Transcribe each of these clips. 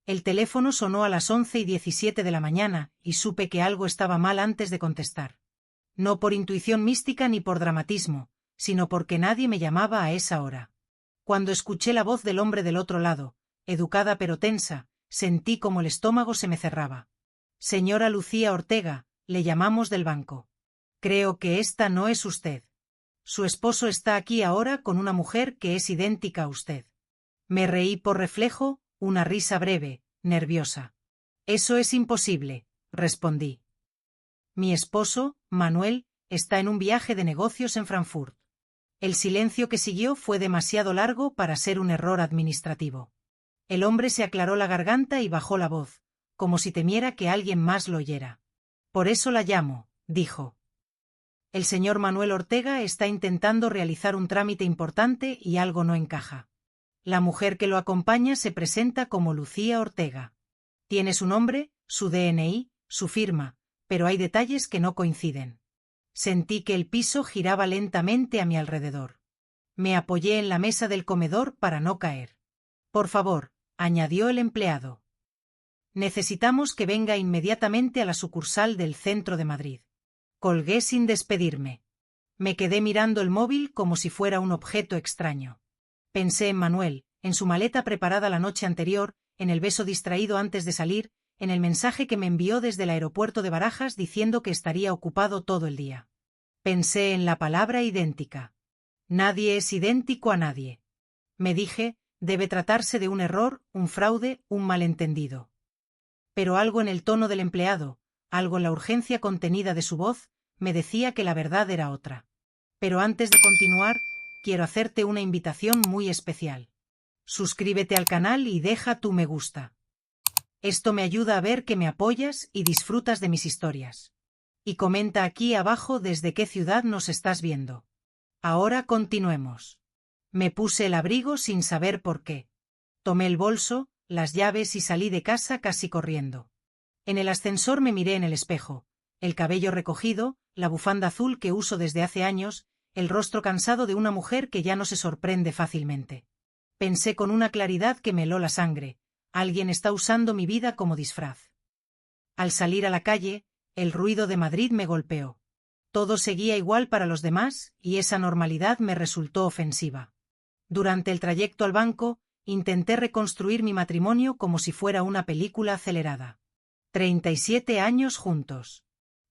El teléfono sonó a las 11:17 de la mañana, y supe que algo estaba mal antes de contestar. No por intuición mística ni por dramatismo, sino porque nadie me llamaba a esa hora. Cuando escuché la voz del hombre del otro lado, educada pero tensa, sentí como el estómago se me cerraba. Señora Lucía Ortega, le llamamos del banco. Creo que esta no es usted. Su esposo está aquí ahora con una mujer que es idéntica a usted. Me reí por reflejo, una risa breve, nerviosa. Eso es imposible, respondí. Mi esposo, Manuel, está en un viaje de negocios en Frankfurt. El silencio que siguió fue demasiado largo para ser un error administrativo. El hombre se aclaró la garganta y bajó la voz, como si temiera que alguien más lo oyera. Por eso la llamo, dijo. El señor Manuel Ortega está intentando realizar un trámite importante y algo no encaja. La mujer que lo acompaña se presenta como Lucía Ortega. Tiene su nombre, su DNI, su firma, pero hay detalles que no coinciden. Sentí que el piso giraba lentamente a mi alrededor. Me apoyé en la mesa del comedor para no caer. Por favor, añadió el empleado. Necesitamos que venga inmediatamente a la sucursal del centro de Madrid. Colgué sin despedirme. Me quedé mirando el móvil como si fuera un objeto extraño. Pensé en Manuel, en su maleta preparada la noche anterior, en el beso distraído antes de salir, en el mensaje que me envió desde el aeropuerto de Barajas diciendo que estaría ocupado todo el día. Pensé en la palabra idéntica. Nadie es idéntico a nadie. Me dije, debe tratarse de un error, un fraude, un malentendido. Pero algo en el tono del empleado, algo en la urgencia contenida de su voz, me decía que la verdad era otra. Pero antes de continuar, quiero hacerte una invitación muy especial. Suscríbete al canal y deja tu me gusta. Esto me ayuda a ver que me apoyas y disfrutas de mis historias. Y comenta aquí abajo desde qué ciudad nos estás viendo. Ahora continuemos. Me puse el abrigo sin saber por qué. Tomé el bolso, las llaves y salí de casa casi corriendo. En el ascensor me miré en el espejo, el cabello recogido, la bufanda azul que uso desde hace años, el rostro cansado de una mujer que ya no se sorprende fácilmente. Pensé con una claridad que me heló la sangre, alguien está usando mi vida como disfraz. Al salir a la calle, el ruido de Madrid me golpeó. Todo seguía igual para los demás, y esa normalidad me resultó ofensiva. Durante el trayecto al banco, intenté reconstruir mi matrimonio como si fuera una película acelerada. 37 años juntos.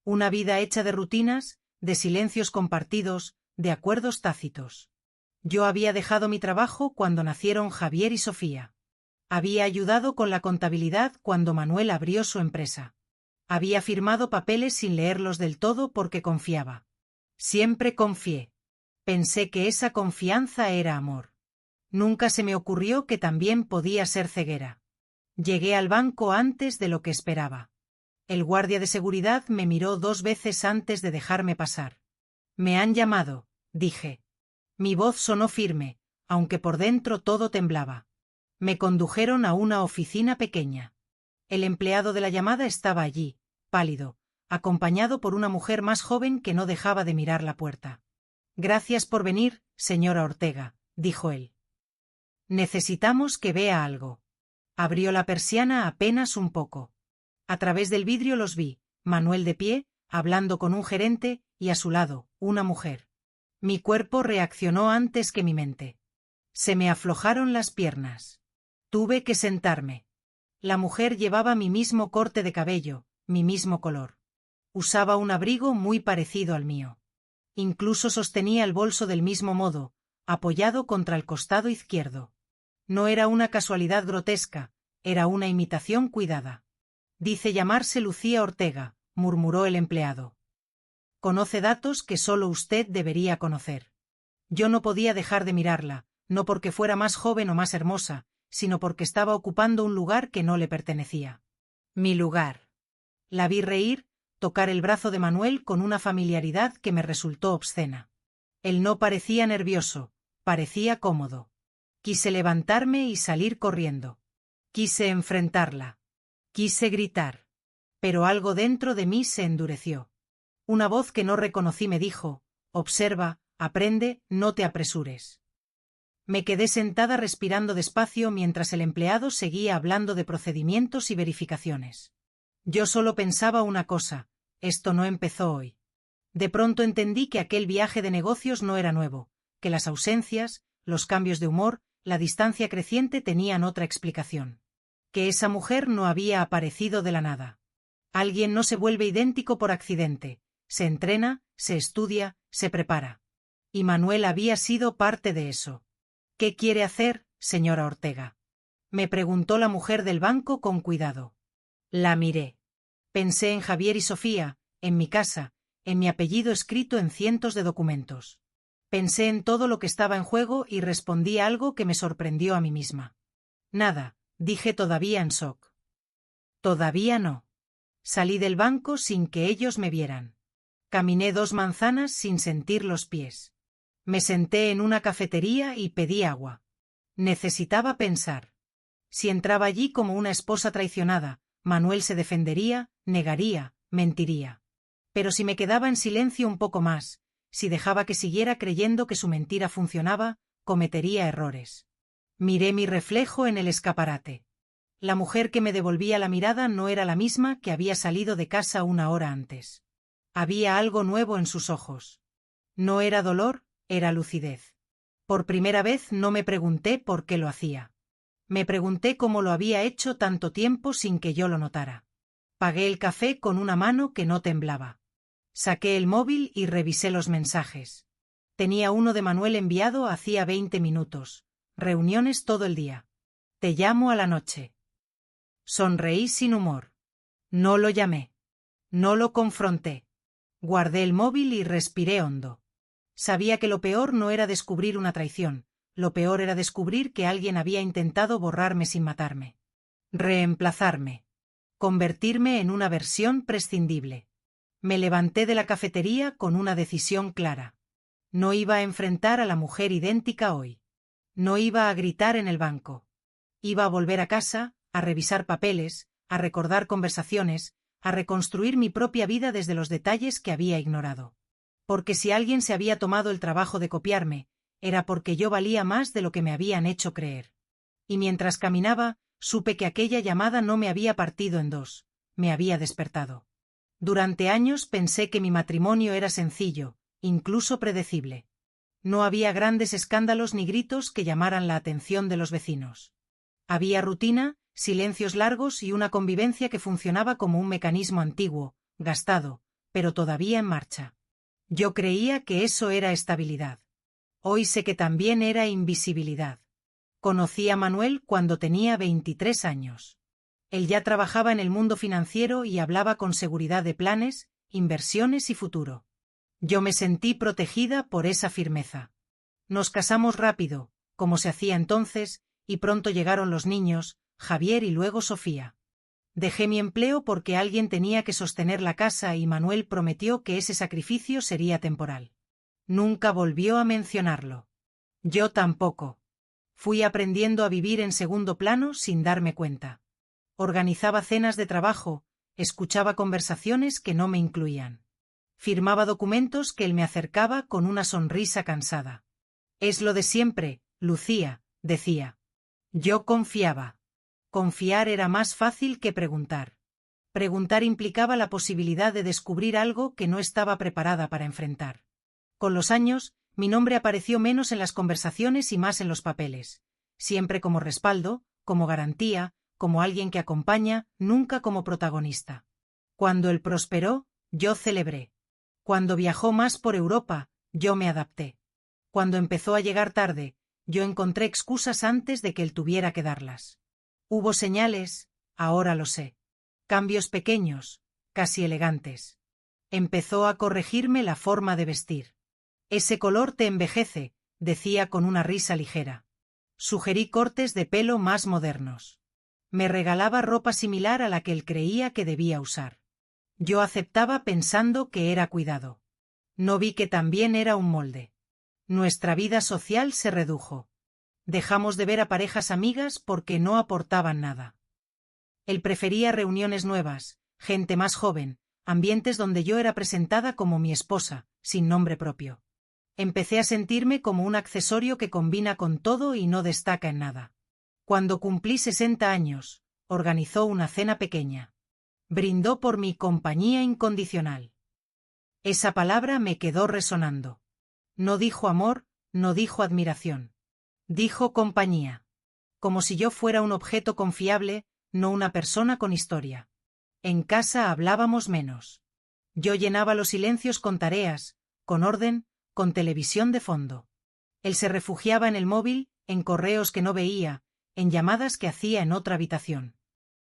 Una vida hecha de rutinas, de silencios compartidos, de acuerdos tácitos. Yo había dejado mi trabajo cuando nacieron Javier y Sofía. Había ayudado con la contabilidad cuando Manuel abrió su empresa. Había firmado papeles sin leerlos del todo porque confiaba. Siempre confié. Pensé que esa confianza era amor. Nunca se me ocurrió que también podía ser ceguera. Llegué al banco antes de lo que esperaba. El guardia de seguridad me miró 2 veces antes de dejarme pasar. Me han llamado, dije. Mi voz sonó firme, aunque por dentro todo temblaba. Me condujeron a una oficina pequeña. El empleado de la llamada estaba allí, pálido, acompañado por una mujer más joven que no dejaba de mirar la puerta. Gracias por venir, señora Ortega, dijo él. Necesitamos que vea algo. Abrió la persiana apenas un poco. A través del vidrio los vi, Manuel de pie, hablando con un gerente, y a su lado, una mujer. Mi cuerpo reaccionó antes que mi mente. Se me aflojaron las piernas. Tuve que sentarme. La mujer llevaba mi mismo corte de cabello, mi mismo color. Usaba un abrigo muy parecido al mío. Incluso sostenía el bolso del mismo modo, apoyado contra el costado izquierdo. No era una casualidad grotesca, era una imitación cuidada. Dice llamarse Lucía Ortega, murmuró el empleado. Conoce datos que solo usted debería conocer. Yo no podía dejar de mirarla, no porque fuera más joven o más hermosa, sino porque estaba ocupando un lugar que no le pertenecía. Mi lugar. La vi reír, tocar el brazo de Manuel con una familiaridad que me resultó obscena. Él no parecía nervioso, parecía cómodo. Quise levantarme y salir corriendo. Quise enfrentarla. Quise gritar. Pero algo dentro de mí se endureció. Una voz que no reconocí me dijo, observa, aprende, no te apresures. Me quedé sentada respirando despacio mientras el empleado seguía hablando de procedimientos y verificaciones. Yo solo pensaba una cosa: esto no empezó hoy. De pronto entendí que aquel viaje de negocios no era nuevo, que las ausencias, los cambios de humor, la distancia creciente tenían otra explicación. Que esa mujer no había aparecido de la nada. Alguien no se vuelve idéntico por accidente, se entrena, se estudia, se prepara. Y Manuel había sido parte de eso. ¿Qué quiere hacer, señora Ortega?, me preguntó la mujer del banco con cuidado. La miré. Pensé en Javier y Sofía, en mi casa, en mi apellido escrito en cientos de documentos. Pensé en todo lo que estaba en juego y respondí algo que me sorprendió a mí misma. Nada, dije todavía en shock. Todavía no. Salí del banco sin que ellos me vieran. Caminé 2 manzanas sin sentir los pies. Me senté en una cafetería y pedí agua. Necesitaba pensar. Si entraba allí como una esposa traicionada, Manuel se defendería, negaría, mentiría. Pero si me quedaba en silencio un poco más, si dejaba que siguiera creyendo que su mentira funcionaba, cometería errores. Miré mi reflejo en el escaparate. La mujer que me devolvía la mirada no era la misma que había salido de casa 1 hora antes. Había algo nuevo en sus ojos. No era dolor, era lucidez. Por primera vez no me pregunté por qué lo hacía. Me pregunté cómo lo había hecho tanto tiempo sin que yo lo notara. Pagué el café con una mano que no temblaba. Saqué el móvil y revisé los mensajes. Tenía uno de Manuel enviado hacía 20 minutos. Reuniones todo el día. Te llamo a la noche. Sonreí sin humor. No lo llamé. No lo confronté. Guardé el móvil y respiré hondo. Sabía que lo peor no era descubrir una traición, lo peor era descubrir que alguien había intentado borrarme sin matarme. Reemplazarme. Convertirme en una versión prescindible. Me levanté de la cafetería con una decisión clara. No iba a enfrentar a la mujer idéntica hoy. No iba a gritar en el banco. Iba a volver a casa, a revisar papeles, a recordar conversaciones, a reconstruir mi propia vida desde los detalles que había ignorado. Porque si alguien se había tomado el trabajo de copiarme, era porque yo valía más de lo que me habían hecho creer. Y mientras caminaba, supe que aquella llamada no me había partido en 2, me había despertado. Durante años pensé que mi matrimonio era sencillo, incluso predecible. No había grandes escándalos ni gritos que llamaran la atención de los vecinos. Había rutina, silencios largos y una convivencia que funcionaba como un mecanismo antiguo, gastado, pero todavía en marcha. Yo creía que eso era estabilidad. Hoy sé que también era invisibilidad. Conocí a Manuel cuando tenía 23 años. Él ya trabajaba en el mundo financiero y hablaba con seguridad de planes, inversiones y futuro. Yo me sentí protegida por esa firmeza. Nos casamos rápido, como se hacía entonces, y pronto llegaron los niños, Javier y luego Sofía. Dejé mi empleo porque alguien tenía que sostener la casa y Manuel prometió que ese sacrificio sería temporal. Nunca volvió a mencionarlo. Yo tampoco. Fui aprendiendo a vivir en segundo plano sin darme cuenta. Organizaba cenas de trabajo, escuchaba conversaciones que no me incluían. Firmaba documentos que él me acercaba con una sonrisa cansada. Es lo de siempre, Lucía, decía. Yo confiaba. Confiar era más fácil que preguntar. Preguntar implicaba la posibilidad de descubrir algo que no estaba preparada para enfrentar. Con los años, mi nombre apareció menos en las conversaciones y más en los papeles. Siempre como respaldo, como garantía, como alguien que acompaña, nunca como protagonista. Cuando él prosperó, yo celebré. Cuando viajó más por Europa, yo me adapté. Cuando empezó a llegar tarde, yo encontré excusas antes de que él tuviera que darlas. Hubo señales, ahora lo sé. Cambios pequeños, casi elegantes. Empezó a corregirme la forma de vestir. Ese color te envejece, decía con una risa ligera. Sugerí cortes de pelo más modernos. Me regalaba ropa similar a la que él creía que debía usar. Yo aceptaba pensando que era cuidado. No vi que también era un molde. Nuestra vida social se redujo. Dejamos de ver a parejas amigas porque no aportaban nada. Él prefería reuniones nuevas, gente más joven, ambientes donde yo era presentada como mi esposa, sin nombre propio. Empecé a sentirme como un accesorio que combina con todo y no destaca en nada. Cuando cumplí 60 años, organizó una cena pequeña. Brindó por mi compañía incondicional. Esa palabra me quedó resonando. No dijo amor, no dijo admiración. Dijo compañía. Como si yo fuera un objeto confiable, no una persona con historia. En casa hablábamos menos. Yo llenaba los silencios con tareas, con orden, con televisión de fondo. Él se refugiaba en el móvil, en correos que no veía, en llamadas que hacía en otra habitación.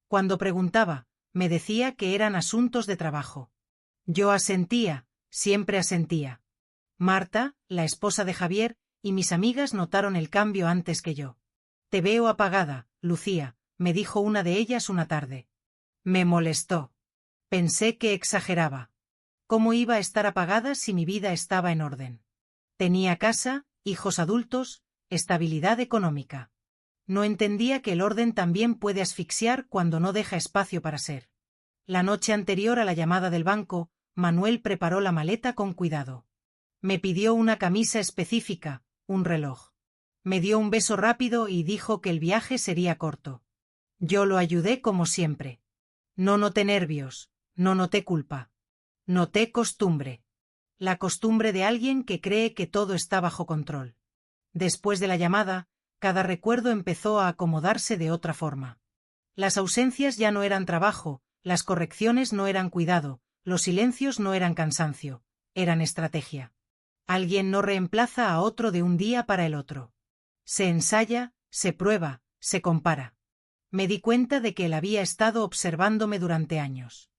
Cuando preguntaba, me decía que eran asuntos de trabajo. Yo asentía, siempre asentía. Marta, la esposa de Javier, y mis amigas notaron el cambio antes que yo. Te veo apagada, Lucía, me dijo una de ellas una tarde. Me molestó. Pensé que exageraba. ¿Cómo iba a estar apagada si mi vida estaba en orden? Tenía casa, hijos adultos, estabilidad económica. No entendía que el orden también puede asfixiar cuando no deja espacio para ser. La noche anterior a la llamada del banco, Manuel preparó la maleta con cuidado. Me pidió una camisa específica, un reloj. Me dio un beso rápido y dijo que el viaje sería corto. Yo lo ayudé como siempre. No noté nervios, no noté culpa. Noté costumbre. La costumbre de alguien que cree que todo está bajo control. Después de la llamada, cada recuerdo empezó a acomodarse de otra forma. Las ausencias ya no eran trabajo, las correcciones no eran cuidado, los silencios no eran cansancio, eran estrategia. Alguien no reemplaza a otro de un día para el otro. Se ensaya, se prueba, se compara. Me di cuenta de que él había estado observándome durante años.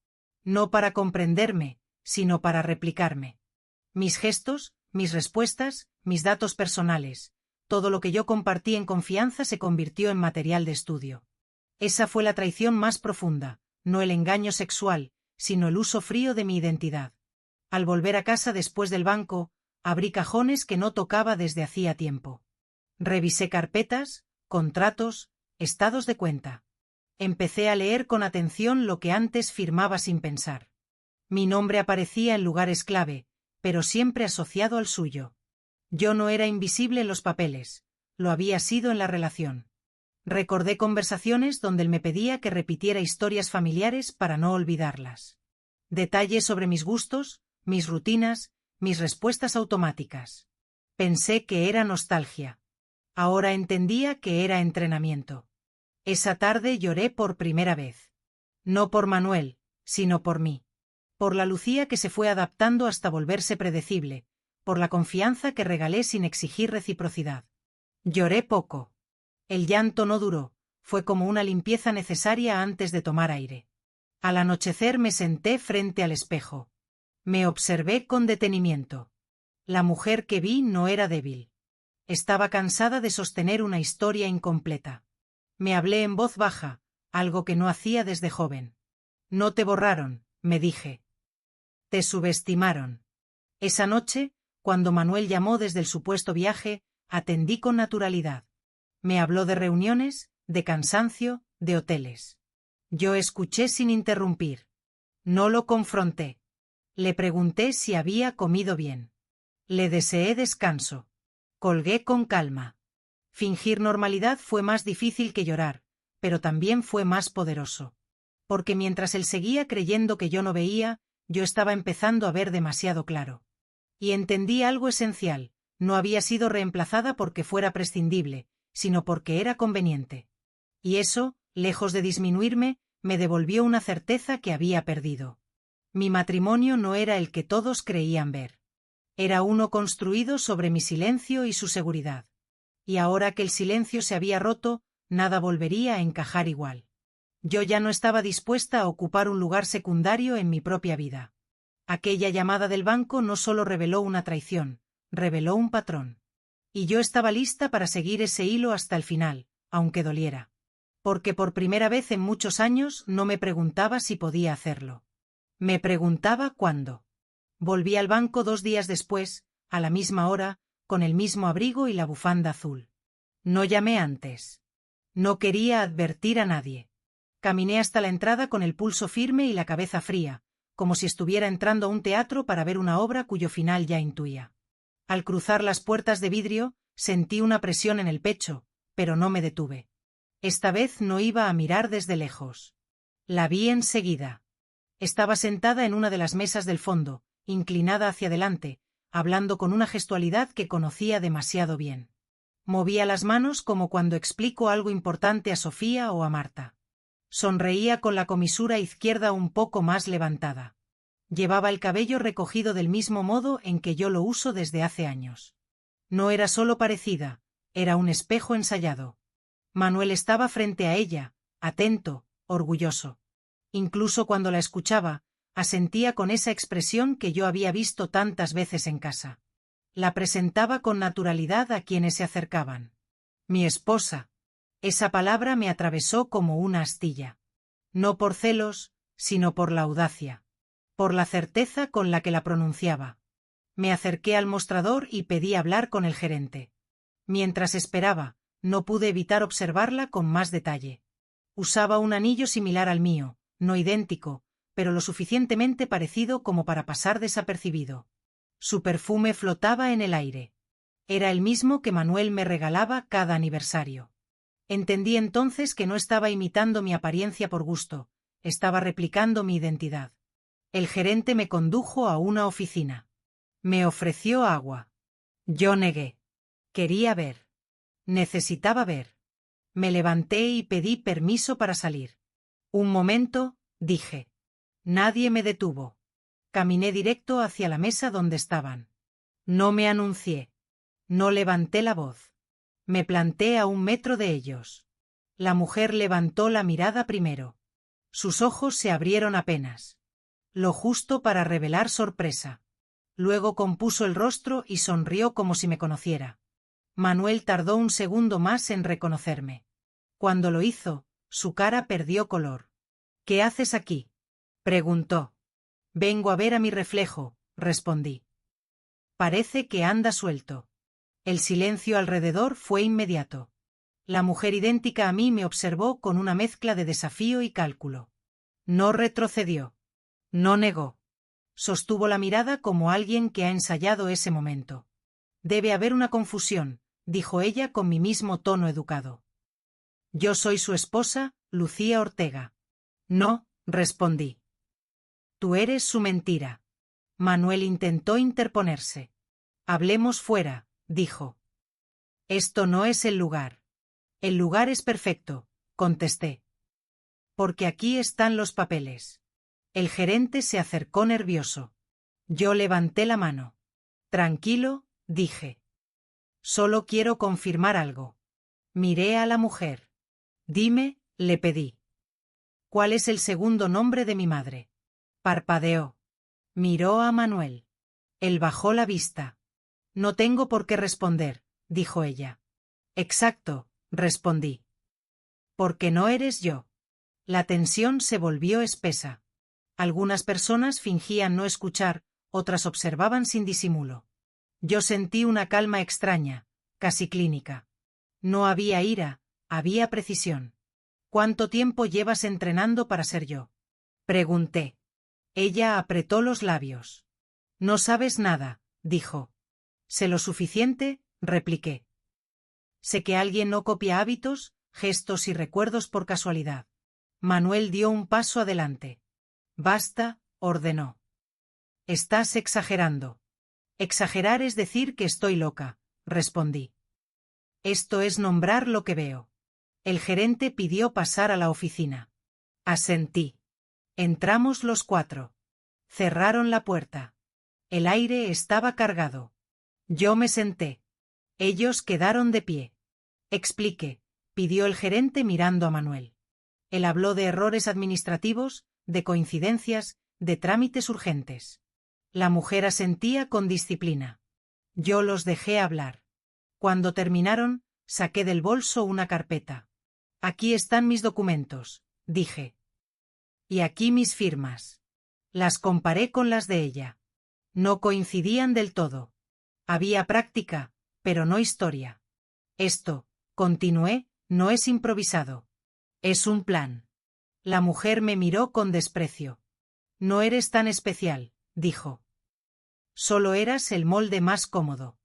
No para comprenderme, sino para replicarme. Mis gestos, mis respuestas, mis datos personales, todo lo que yo compartí en confianza se convirtió en material de estudio. Esa fue la traición más profunda, no el engaño sexual, sino el uso frío de mi identidad. Al volver a casa después del banco, abrí cajones que no tocaba desde hacía tiempo. Revisé carpetas, contratos, estados de cuenta. Empecé a leer con atención lo que antes firmaba sin pensar. Mi nombre aparecía en lugares clave, pero siempre asociado al suyo. Yo no era invisible en los papeles, lo había sido en la relación. Recordé conversaciones donde él me pedía que repitiera historias familiares para no olvidarlas. Detalles sobre mis gustos, mis rutinas, mis respuestas automáticas. Pensé que era nostalgia. Ahora entendía que era entrenamiento. Esa tarde lloré por primera vez. No por Manuel, sino por mí. Por la Lucía que se fue adaptando hasta volverse predecible, por la confianza que regalé sin exigir reciprocidad. Lloré poco. El llanto no duró, fue como una limpieza necesaria antes de tomar aire. Al anochecer me senté frente al espejo. Me observé con detenimiento. La mujer que vi no era débil. Estaba cansada de sostener una historia incompleta. Me hablé en voz baja, algo que no hacía desde joven. No te borraron, me dije. Te subestimaron. Esa noche, cuando Manuel llamó desde el supuesto viaje, atendí con naturalidad. Me habló de reuniones, de cansancio, de hoteles. Yo escuché sin interrumpir. No lo confronté. Le pregunté si había comido bien. Le deseé descanso. Colgué con calma. Fingir normalidad fue más difícil que llorar, pero también fue más poderoso. Porque mientras él seguía creyendo que yo no veía, yo estaba empezando a ver demasiado claro. Y entendí algo esencial, no había sido reemplazada porque fuera prescindible, sino porque era conveniente. Y eso, lejos de disminuirme, me devolvió una certeza que había perdido. Mi matrimonio no era el que todos creían ver. Era uno construido sobre mi silencio y su seguridad. Y ahora que el silencio se había roto, nada volvería a encajar igual. Yo ya no estaba dispuesta a ocupar un lugar secundario en mi propia vida. Aquella llamada del banco no solo reveló una traición, reveló un patrón. Y yo estaba lista para seguir ese hilo hasta el final, aunque doliera. Porque por primera vez en muchos años no me preguntaba si podía hacerlo. Me preguntaba cuándo. Volví al banco 2 días después, a la misma hora, con el mismo abrigo y la bufanda azul. No llamé antes. No quería advertir a nadie. Caminé hasta la entrada con el pulso firme y la cabeza fría, como si estuviera entrando a un teatro para ver una obra cuyo final ya intuía. Al cruzar las puertas de vidrio, sentí una presión en el pecho, pero no me detuve. Esta vez no iba a mirar desde lejos. La vi enseguida. Estaba sentada en una de las mesas del fondo, inclinada hacia adelante, hablando con una gestualidad que conocía demasiado bien. Movía las manos como cuando explico algo importante a Sofía o a Marta. Sonreía con la comisura izquierda un poco más levantada. Llevaba el cabello recogido del mismo modo en que yo lo uso desde hace años. No era solo parecida, era un espejo ensayado. Manuel estaba frente a ella, atento, orgulloso. Incluso cuando la escuchaba, asentía con esa expresión que yo había visto tantas veces en casa. La presentaba con naturalidad a quienes se acercaban. Mi esposa. Esa palabra me atravesó como una astilla. No por celos, sino por la audacia. Por la certeza con la que la pronunciaba. Me acerqué al mostrador y pedí hablar con el gerente. Mientras esperaba, no pude evitar observarla con más detalle. Usaba un anillo similar al mío, no idéntico, pero lo suficientemente parecido como para pasar desapercibido. Su perfume flotaba en el aire. Era el mismo que Manuel me regalaba cada aniversario. Entendí entonces que no estaba imitando mi apariencia por gusto, estaba replicando mi identidad. El gerente me condujo a una oficina. Me ofreció agua. Yo negué. Quería ver. Necesitaba ver. Me levanté y pedí permiso para salir. Un momento, dije. Nadie me detuvo. Caminé directo hacia la mesa donde estaban. No me anuncié. No levanté la voz. Me planté a 1 metro de ellos. La mujer levantó la mirada primero. Sus ojos se abrieron apenas. Lo justo para revelar sorpresa. Luego compuso el rostro y sonrió como si me conociera. Manuel tardó un segundo más en reconocerme. Cuando lo hizo, su cara perdió color. ¿Qué haces aquí?, preguntó. Vengo a ver a mi reflejo, respondí. Parece que anda suelto. El silencio alrededor fue inmediato. La mujer idéntica a mí me observó con una mezcla de desafío y cálculo. No retrocedió. No negó. Sostuvo la mirada como alguien que ha ensayado ese momento. Debe haber una confusión, dijo ella con mi mismo tono educado. Yo soy su esposa, Lucía Ortega. No, respondí. Tú eres su mentira. Manuel intentó interponerse. Hablemos fuera, dijo. Esto no es el lugar. El lugar es perfecto, contesté. Porque aquí están los papeles. El gerente se acercó nervioso. Yo levanté la mano. Tranquilo, dije. Solo quiero confirmar algo. Miré a la mujer. Dime, le pedí. ¿Cuál es el segundo nombre de mi madre? Parpadeó. Miró a Manuel. Él bajó la vista. No tengo por qué responder, dijo ella. Exacto, respondí. Porque no eres yo. La tensión se volvió espesa. Algunas personas fingían no escuchar, otras observaban sin disimulo. Yo sentí una calma extraña, casi clínica. No había ira, había precisión. ¿Cuánto tiempo llevas entrenando para ser yo?, pregunté. Ella apretó los labios. No sabes nada, dijo. Sé lo suficiente, repliqué. Sé que alguien no copia hábitos, gestos y recuerdos por casualidad. Manuel dio un paso adelante. Basta, ordenó. Estás exagerando. Exagerar es decir que estoy loca, respondí. Esto es nombrar lo que veo. El gerente pidió pasar a la oficina. Asentí. Entramos los 4. Cerraron la puerta. El aire estaba cargado. Yo me senté. Ellos quedaron de pie. Explique, pidió el gerente mirando a Manuel. Él habló de errores administrativos, de coincidencias, de trámites urgentes. La mujer asentía con disciplina. Yo los dejé hablar. Cuando terminaron, saqué del bolso una carpeta. Aquí están mis documentos, dije. Y aquí mis firmas. Las comparé con las de ella. No coincidían del todo. Había práctica, pero no historia. Esto, continué, no es improvisado. Es un plan. La mujer me miró con desprecio. No eres tan especial, dijo. Solo eras el molde más cómodo.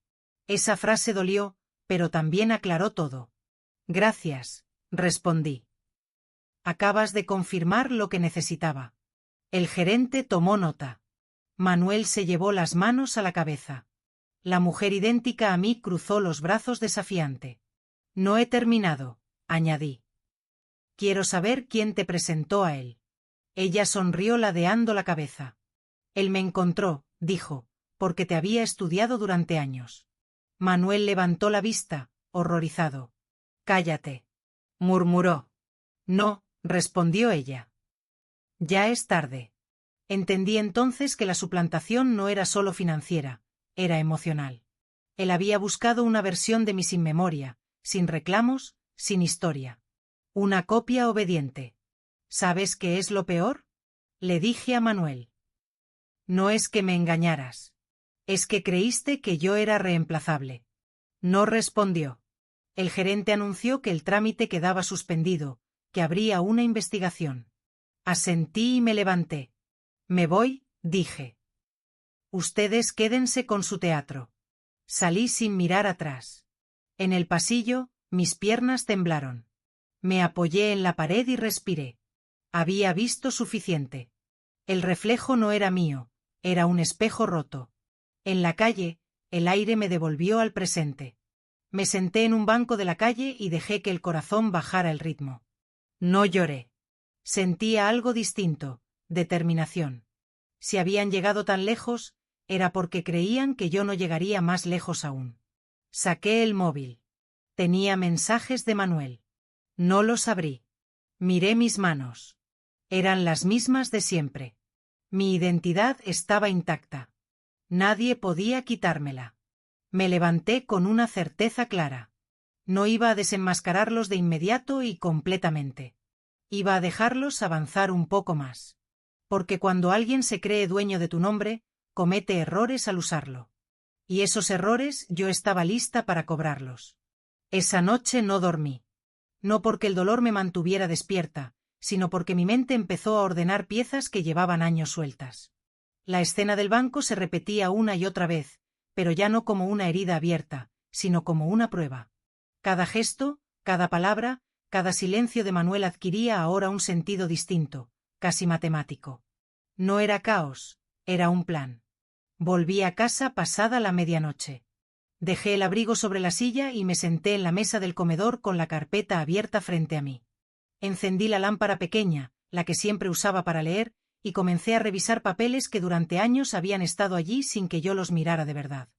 Esa frase dolió, pero también aclaró todo. Gracias, respondí. Acabas de confirmar lo que necesitaba. El gerente tomó nota. Manuel se llevó las manos a la cabeza. La mujer idéntica a mí cruzó los brazos desafiante. No he terminado, añadí. Quiero saber quién te presentó a él. Ella sonrió ladeando la cabeza. Él me encontró, dijo, porque te había estudiado durante años. Manuel levantó la vista, horrorizado. Cállate, murmuró. No, respondió ella. Ya es tarde. Entendí entonces que la suplantación no era solo financiera, era emocional. Él había buscado una versión de mí sin memoria, sin reclamos, sin historia. Una copia obediente. ¿Sabes qué es lo peor? Le dije a Manuel. No es que me engañaras. Es que creíste que yo era reemplazable. No respondió. El gerente anunció que el trámite quedaba suspendido, que habría una investigación. Asentí y me levanté. Me voy, dije. Ustedes quédense con su teatro. Salí sin mirar atrás. En el pasillo, mis piernas temblaron. Me apoyé en la pared y respiré. Había visto suficiente. El reflejo no era mío, era un espejo roto. En la calle, el aire me devolvió al presente. Me senté en un banco de la calle y dejé que el corazón bajara el ritmo. No lloré. Sentía algo distinto, determinación. Si habían llegado tan lejos, era porque creían que yo no llegaría más lejos aún. Saqué el móvil. Tenía mensajes de Manuel. No los abrí. Miré mis manos. Eran las mismas de siempre. Mi identidad estaba intacta. Nadie podía quitármela. Me levanté con una certeza clara. No iba a desenmascararlos de inmediato y completamente. Iba a dejarlos avanzar un poco más. Porque cuando alguien se cree dueño de tu nombre, comete errores al usarlo. Y esos errores yo estaba lista para cobrarlos. Esa noche no dormí. No porque el dolor me mantuviera despierta, sino porque mi mente empezó a ordenar piezas que llevaban años sueltas. La escena del banco se repetía una y otra vez, pero ya no como una herida abierta, sino como una prueba. Cada gesto, cada palabra, cada silencio de Manuel adquiría ahora un sentido distinto, casi matemático. No era caos, era un plan. Volví a casa pasada la medianoche. Dejé el abrigo sobre la silla y me senté en la mesa del comedor con la carpeta abierta frente a mí. Encendí la lámpara pequeña, la que siempre usaba para leer, y comencé a revisar papeles que durante años habían estado allí sin que yo los mirara de verdad.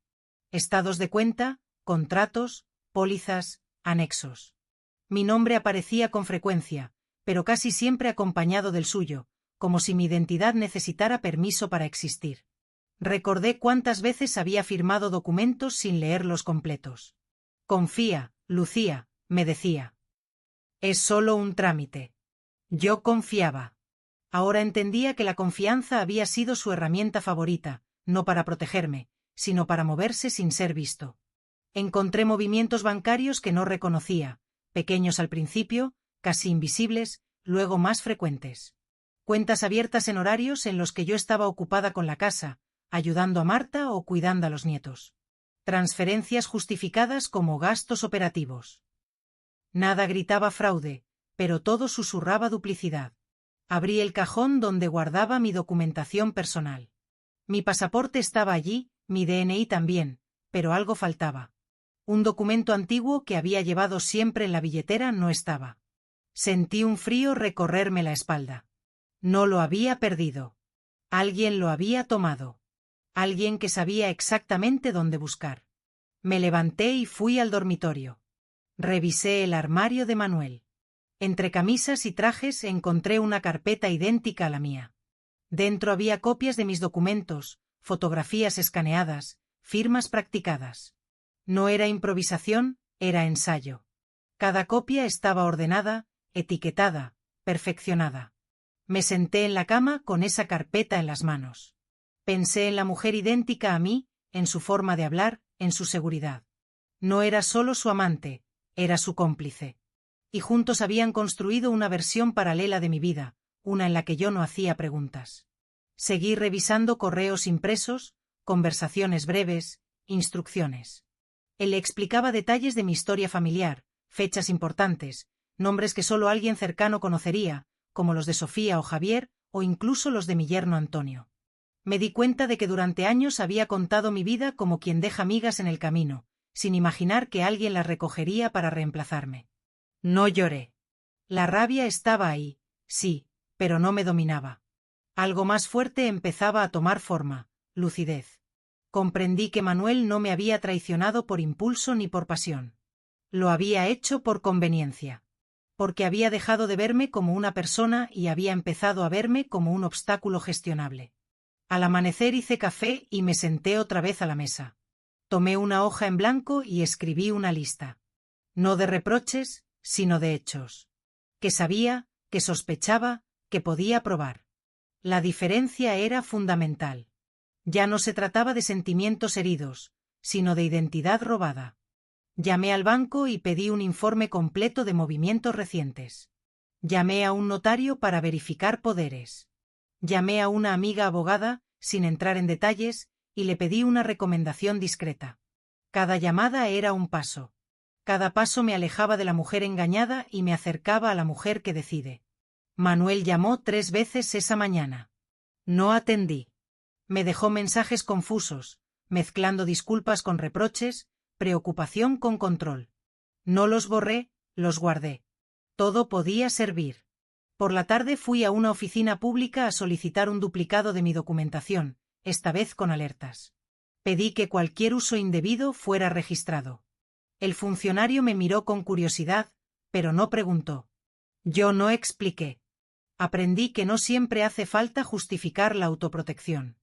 Estados de cuenta, contratos, pólizas, anexos. Mi nombre aparecía con frecuencia, pero casi siempre acompañado del suyo, como si mi identidad necesitara permiso para existir. Recordé cuántas veces había firmado documentos sin leerlos completos. Confía, Lucía, me decía. Es solo un trámite. Yo confiaba. Ahora entendía que la confianza había sido su herramienta favorita, no para protegerme, sino para moverse sin ser visto. Encontré movimientos bancarios que no reconocía, pequeños al principio, casi invisibles, luego más frecuentes. Cuentas abiertas en horarios en los que yo estaba ocupada con la casa, ayudando a Marta o cuidando a los nietos. Transferencias justificadas como gastos operativos. Nada gritaba fraude, pero todo susurraba duplicidad. Abrí el cajón donde guardaba mi documentación personal. Mi pasaporte estaba allí, mi DNI también, pero algo faltaba. Un documento antiguo que había llevado siempre en la billetera no estaba. Sentí un frío recorrerme la espalda. No lo había perdido. Alguien lo había tomado. Alguien que sabía exactamente dónde buscar. Me levanté y fui al dormitorio. Revisé el armario de Manuel. Entre camisas y trajes encontré una carpeta idéntica a la mía. Dentro había copias de mis documentos, fotografías escaneadas, firmas practicadas. No era improvisación, era ensayo. Cada copia estaba ordenada, etiquetada, perfeccionada. Me senté en la cama con esa carpeta en las manos. Pensé en la mujer idéntica a mí, en su forma de hablar, en su seguridad. No era solo su amante, era su cómplice. Y juntos habían construido una versión paralela de mi vida, una en la que yo no hacía preguntas. Seguí revisando correos impresos, conversaciones breves, instrucciones. Él le explicaba detalles de mi historia familiar, fechas importantes, nombres que solo alguien cercano conocería, como los de Sofía o Javier, o incluso los de mi yerno Antonio. Me di cuenta de que durante años había contado mi vida como quien deja migas en el camino, sin imaginar que alguien las recogería para reemplazarme. No lloré. La rabia estaba ahí, sí, pero no me dominaba. Algo más fuerte empezaba a tomar forma: lucidez. Comprendí que Manuel no me había traicionado por impulso ni por pasión. Lo había hecho por conveniencia. Porque había dejado de verme como una persona y había empezado a verme como un obstáculo gestionable. Al amanecer hice café y me senté otra vez a la mesa. Tomé una hoja en blanco y escribí una lista. No de reproches, sino de hechos. Que sabía, que sospechaba, que podía probar. La diferencia era fundamental. Ya no se trataba de sentimientos heridos, sino de identidad robada. Llamé al banco y pedí un informe completo de movimientos recientes. Llamé a un notario para verificar poderes. Llamé a una amiga abogada, sin entrar en detalles, y le pedí una recomendación discreta. Cada llamada era un paso. Cada paso me alejaba de la mujer engañada y me acercaba a la mujer que decide. Manuel llamó 3 veces esa mañana. No atendí. Me dejó mensajes confusos, mezclando disculpas con reproches, preocupación con control. No los borré, los guardé. Todo podía servir. Por la tarde fui a una oficina pública a solicitar un duplicado de mi documentación, esta vez con alertas. Pedí que cualquier uso indebido fuera registrado. El funcionario me miró con curiosidad, pero no preguntó. Yo no expliqué. Aprendí que no siempre hace falta justificar la autoprotección.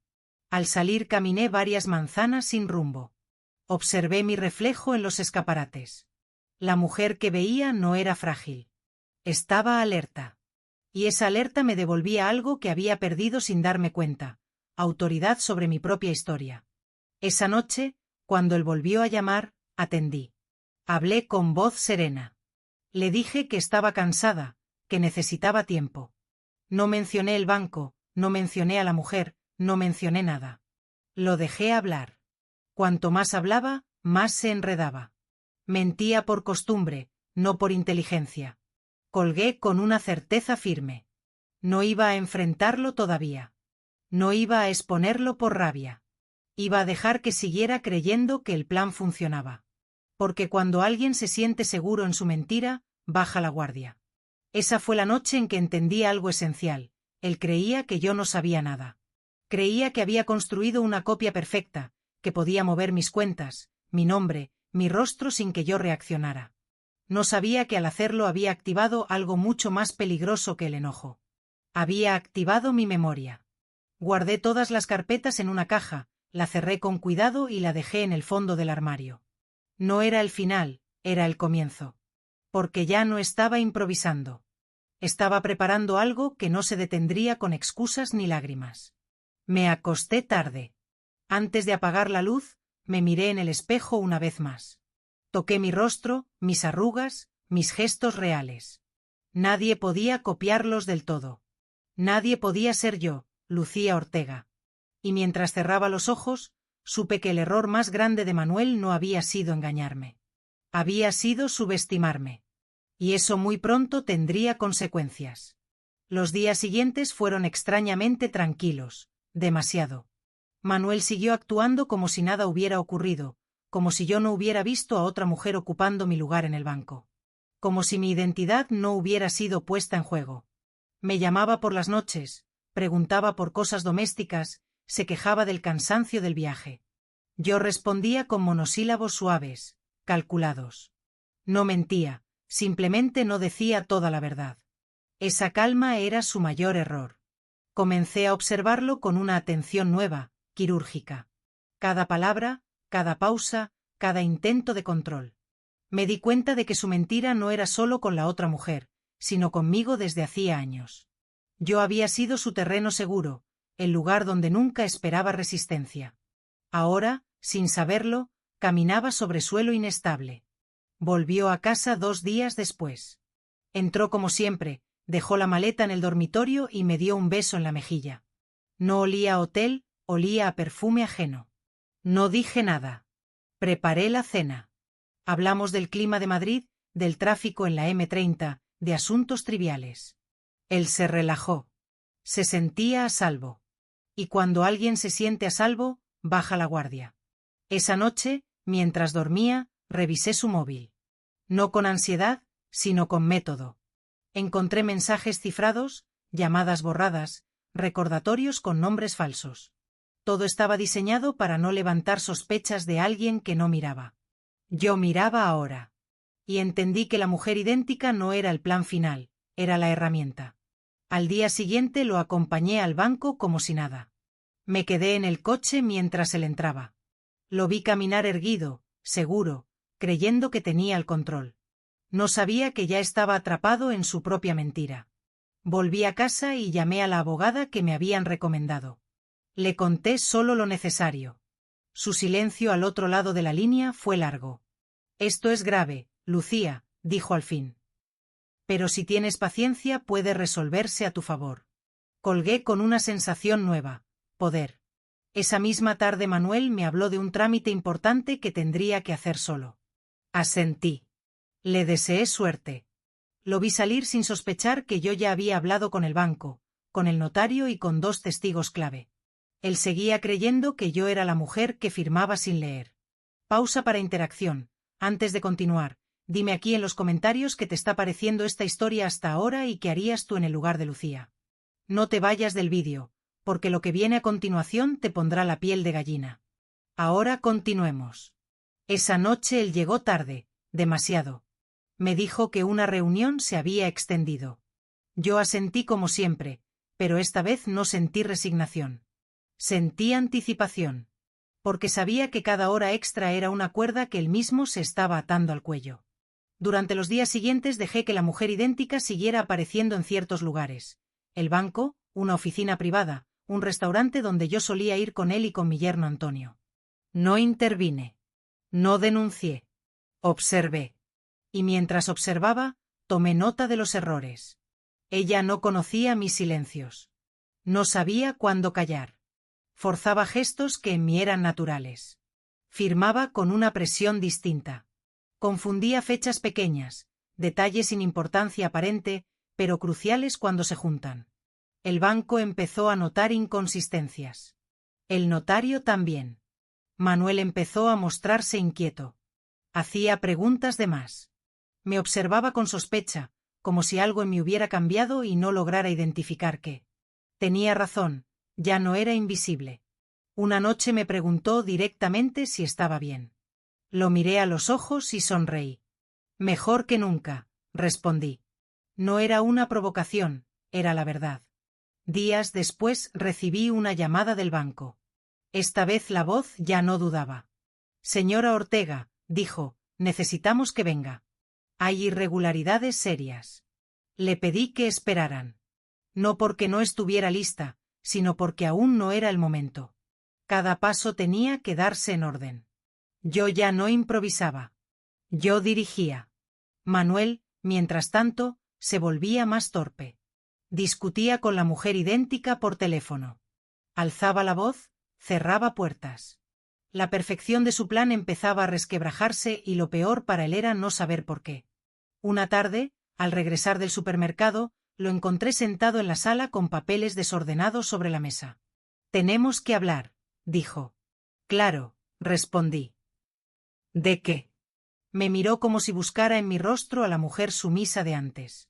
Al salir caminé varias manzanas sin rumbo. Observé mi reflejo en los escaparates. La mujer que veía no era frágil. Estaba alerta. Y esa alerta me devolvía algo que había perdido sin darme cuenta: autoridad sobre mi propia historia. Esa noche, cuando él volvió a llamar, atendí. Hablé con voz serena. Le dije que estaba cansada, que necesitaba tiempo. No mencioné el banco, no mencioné a la mujer, no mencioné nada. Lo dejé hablar. Cuanto más hablaba, más se enredaba. Mentía por costumbre, no por inteligencia. Colgué con una certeza firme. No iba a enfrentarlo todavía. No iba a exponerlo por rabia. Iba a dejar que siguiera creyendo que el plan funcionaba. Porque cuando alguien se siente seguro en su mentira, baja la guardia. Esa fue la noche en que entendí algo esencial. Él creía que yo no sabía nada. Creía que había construido una copia perfecta, que podía mover mis cuentas, mi nombre, mi rostro sin que yo reaccionara. No sabía que al hacerlo había activado algo mucho más peligroso que el enojo. Había activado mi memoria. Guardé todas las carpetas en una caja, la cerré con cuidado y la dejé en el fondo del armario. No era el final, era el comienzo. Porque ya no estaba improvisando. Estaba preparando algo que no se detendría con excusas ni lágrimas. Me acosté tarde. Antes de apagar la luz, me miré en el espejo una vez más. Toqué mi rostro, mis arrugas, mis gestos reales. Nadie podía copiarlos del todo. Nadie podía ser yo, Lucía Ortega. Y mientras cerraba los ojos, supe que el error más grande de Manuel no había sido engañarme. Había sido subestimarme. Y eso muy pronto tendría consecuencias. Los días siguientes fueron extrañamente tranquilos, demasiado. Manuel siguió actuando como si nada hubiera ocurrido, como si yo no hubiera visto a otra mujer ocupando mi lugar en el banco. Como si mi identidad no hubiera sido puesta en juego. Me llamaba por las noches, preguntaba por cosas domésticas, se quejaba del cansancio del viaje. Yo respondía con monosílabos suaves, calculados. No mentía, simplemente no decía toda la verdad. Esa calma era su mayor error. Comencé a observarlo con una atención nueva, quirúrgica. Cada palabra, cada pausa, cada intento de control. Me di cuenta de que su mentira no era solo con la otra mujer, sino conmigo desde hacía años. Yo había sido su terreno seguro, el lugar donde nunca esperaba resistencia. Ahora, sin saberlo, caminaba sobre suelo inestable. Volvió a casa 2 días después. Entró como siempre, dejó la maleta en el dormitorio y me dio un beso en la mejilla. No olía a hotel, olía a perfume ajeno. No dije nada. Preparé la cena. Hablamos del clima de Madrid, del tráfico en la M30, de asuntos triviales. Él se relajó. Se sentía a salvo. Y cuando alguien se siente a salvo, baja la guardia. Esa noche, mientras dormía, revisé su móvil. No con ansiedad, sino con método. Encontré mensajes cifrados, llamadas borradas, recordatorios con nombres falsos. Todo estaba diseñado para no levantar sospechas de alguien que no miraba. Yo miraba ahora. Y entendí que la mujer idéntica no era el plan final, era la herramienta. Al día siguiente lo acompañé al banco como si nada. Me quedé en el coche mientras él entraba. Lo vi caminar erguido, seguro, creyendo que tenía el control. No sabía que ya estaba atrapado en su propia mentira. Volví a casa y llamé a la abogada que me habían recomendado. Le conté solo lo necesario. Su silencio al otro lado de la línea fue largo. Esto es grave, Lucía, dijo al fin. Pero si tienes paciencia puede resolverse a tu favor. Colgué con una sensación nueva, poder. Esa misma tarde Manuel me habló de un trámite importante que tendría que hacer solo. Asentí. Le deseé suerte. Lo vi salir sin sospechar que yo ya había hablado con el banco, con el notario y con 2 testigos clave. Él seguía creyendo que yo era la mujer que firmaba sin leer. Pausa para interacción. Antes de continuar, dime aquí en los comentarios qué te está pareciendo esta historia hasta ahora y qué harías tú en el lugar de Lucía. No te vayas del vídeo, porque lo que viene a continuación te pondrá la piel de gallina. Ahora continuemos. Esa noche él llegó tarde, demasiado. Me dijo que una reunión se había extendido. Yo asentí como siempre, pero esta vez no sentí resignación. Sentí anticipación. Porque sabía que cada hora extra era una cuerda que él mismo se estaba atando al cuello. Durante los días siguientes dejé que la mujer idéntica siguiera apareciendo en ciertos lugares. El banco, una oficina privada, un restaurante donde yo solía ir con él y con mi yerno Antonio. No intervine. No denuncié. Observé. Y mientras observaba, tomé nota de los errores. Ella no conocía mis silencios. No sabía cuándo callar. Forzaba gestos que en mí eran naturales. Firmaba con una presión distinta. Confundía fechas pequeñas, detalles sin importancia aparente, pero cruciales cuando se juntan. El banco empezó a notar inconsistencias. El notario también. Manuel empezó a mostrarse inquieto. Hacía preguntas de más. Me observaba con sospecha, como si algo en mí hubiera cambiado y no lograra identificar qué. Tenía razón, ya no era invisible. Una noche me preguntó directamente si estaba bien. Lo miré a los ojos y sonreí. Mejor que nunca, respondí. No era una provocación, era la verdad. Días después recibí una llamada del banco. Esta vez la voz ya no dudaba. Señora Ortega, dijo, necesitamos que venga. Hay irregularidades serias. Le pedí que esperaran. No porque no estuviera lista, sino porque aún no era el momento. Cada paso tenía que darse en orden. Yo ya no improvisaba. Yo dirigía. Manuel, mientras tanto, se volvía más torpe. Discutía con la mujer idéntica por teléfono. Alzaba la voz, cerraba puertas. La perfección de su plan empezaba a resquebrajarse y lo peor para él era no saber por qué. Una tarde, al regresar del supermercado, lo encontré sentado en la sala con papeles desordenados sobre la mesa. Tenemos que hablar, dijo. Claro, respondí. ¿De qué? Me miró como si buscara en mi rostro a la mujer sumisa de antes.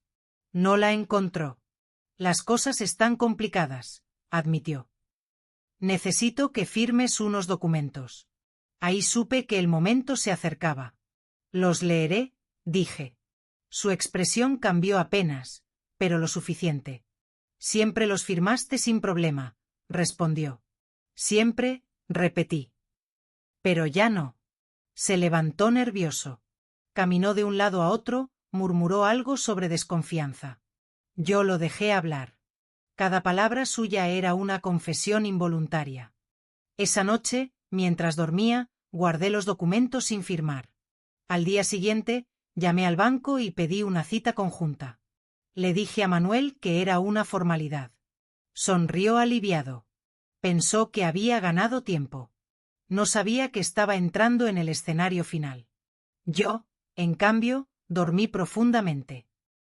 No la encontró. Las cosas están complicadas, admitió. Necesito que firmes unos documentos. Ahí supe que el momento se acercaba. Los leeré, dije. Su expresión cambió apenas, pero lo suficiente. Siempre los firmaste sin problema, respondió. Siempre, repetí. Pero ya no. Se levantó nervioso. Caminó de un lado a otro, murmuró algo sobre desconfianza. Yo lo dejé hablar. Cada palabra suya era una confesión involuntaria. Esa noche, mientras dormía, guardé los documentos sin firmar. Al día siguiente, llamé al banco y pedí una cita conjunta. Le dije a Manuel que era una formalidad. Sonrió aliviado. Pensó que había ganado tiempo. No sabía que estaba entrando en el escenario final. Yo, en cambio, dormí profundamente.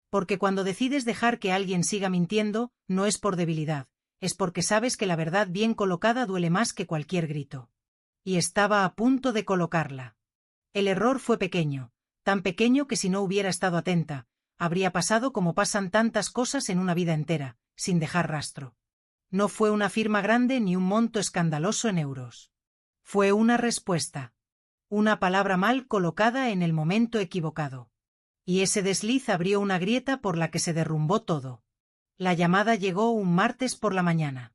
Porque cuando decides dejar que alguien siga mintiendo, no es por debilidad, es porque sabes que la verdad bien colocada duele más que cualquier grito. Y estaba a punto de colocarla. El error fue pequeño, tan pequeño que si no hubiera estado atenta, habría pasado como pasan tantas cosas en una vida entera, sin dejar rastro. No fue una firma grande ni un monto escandaloso en euros. Fue una respuesta. Una palabra mal colocada en el momento equivocado. Y ese desliz abrió una grieta por la que se derrumbó todo. La llamada llegó un martes por la mañana.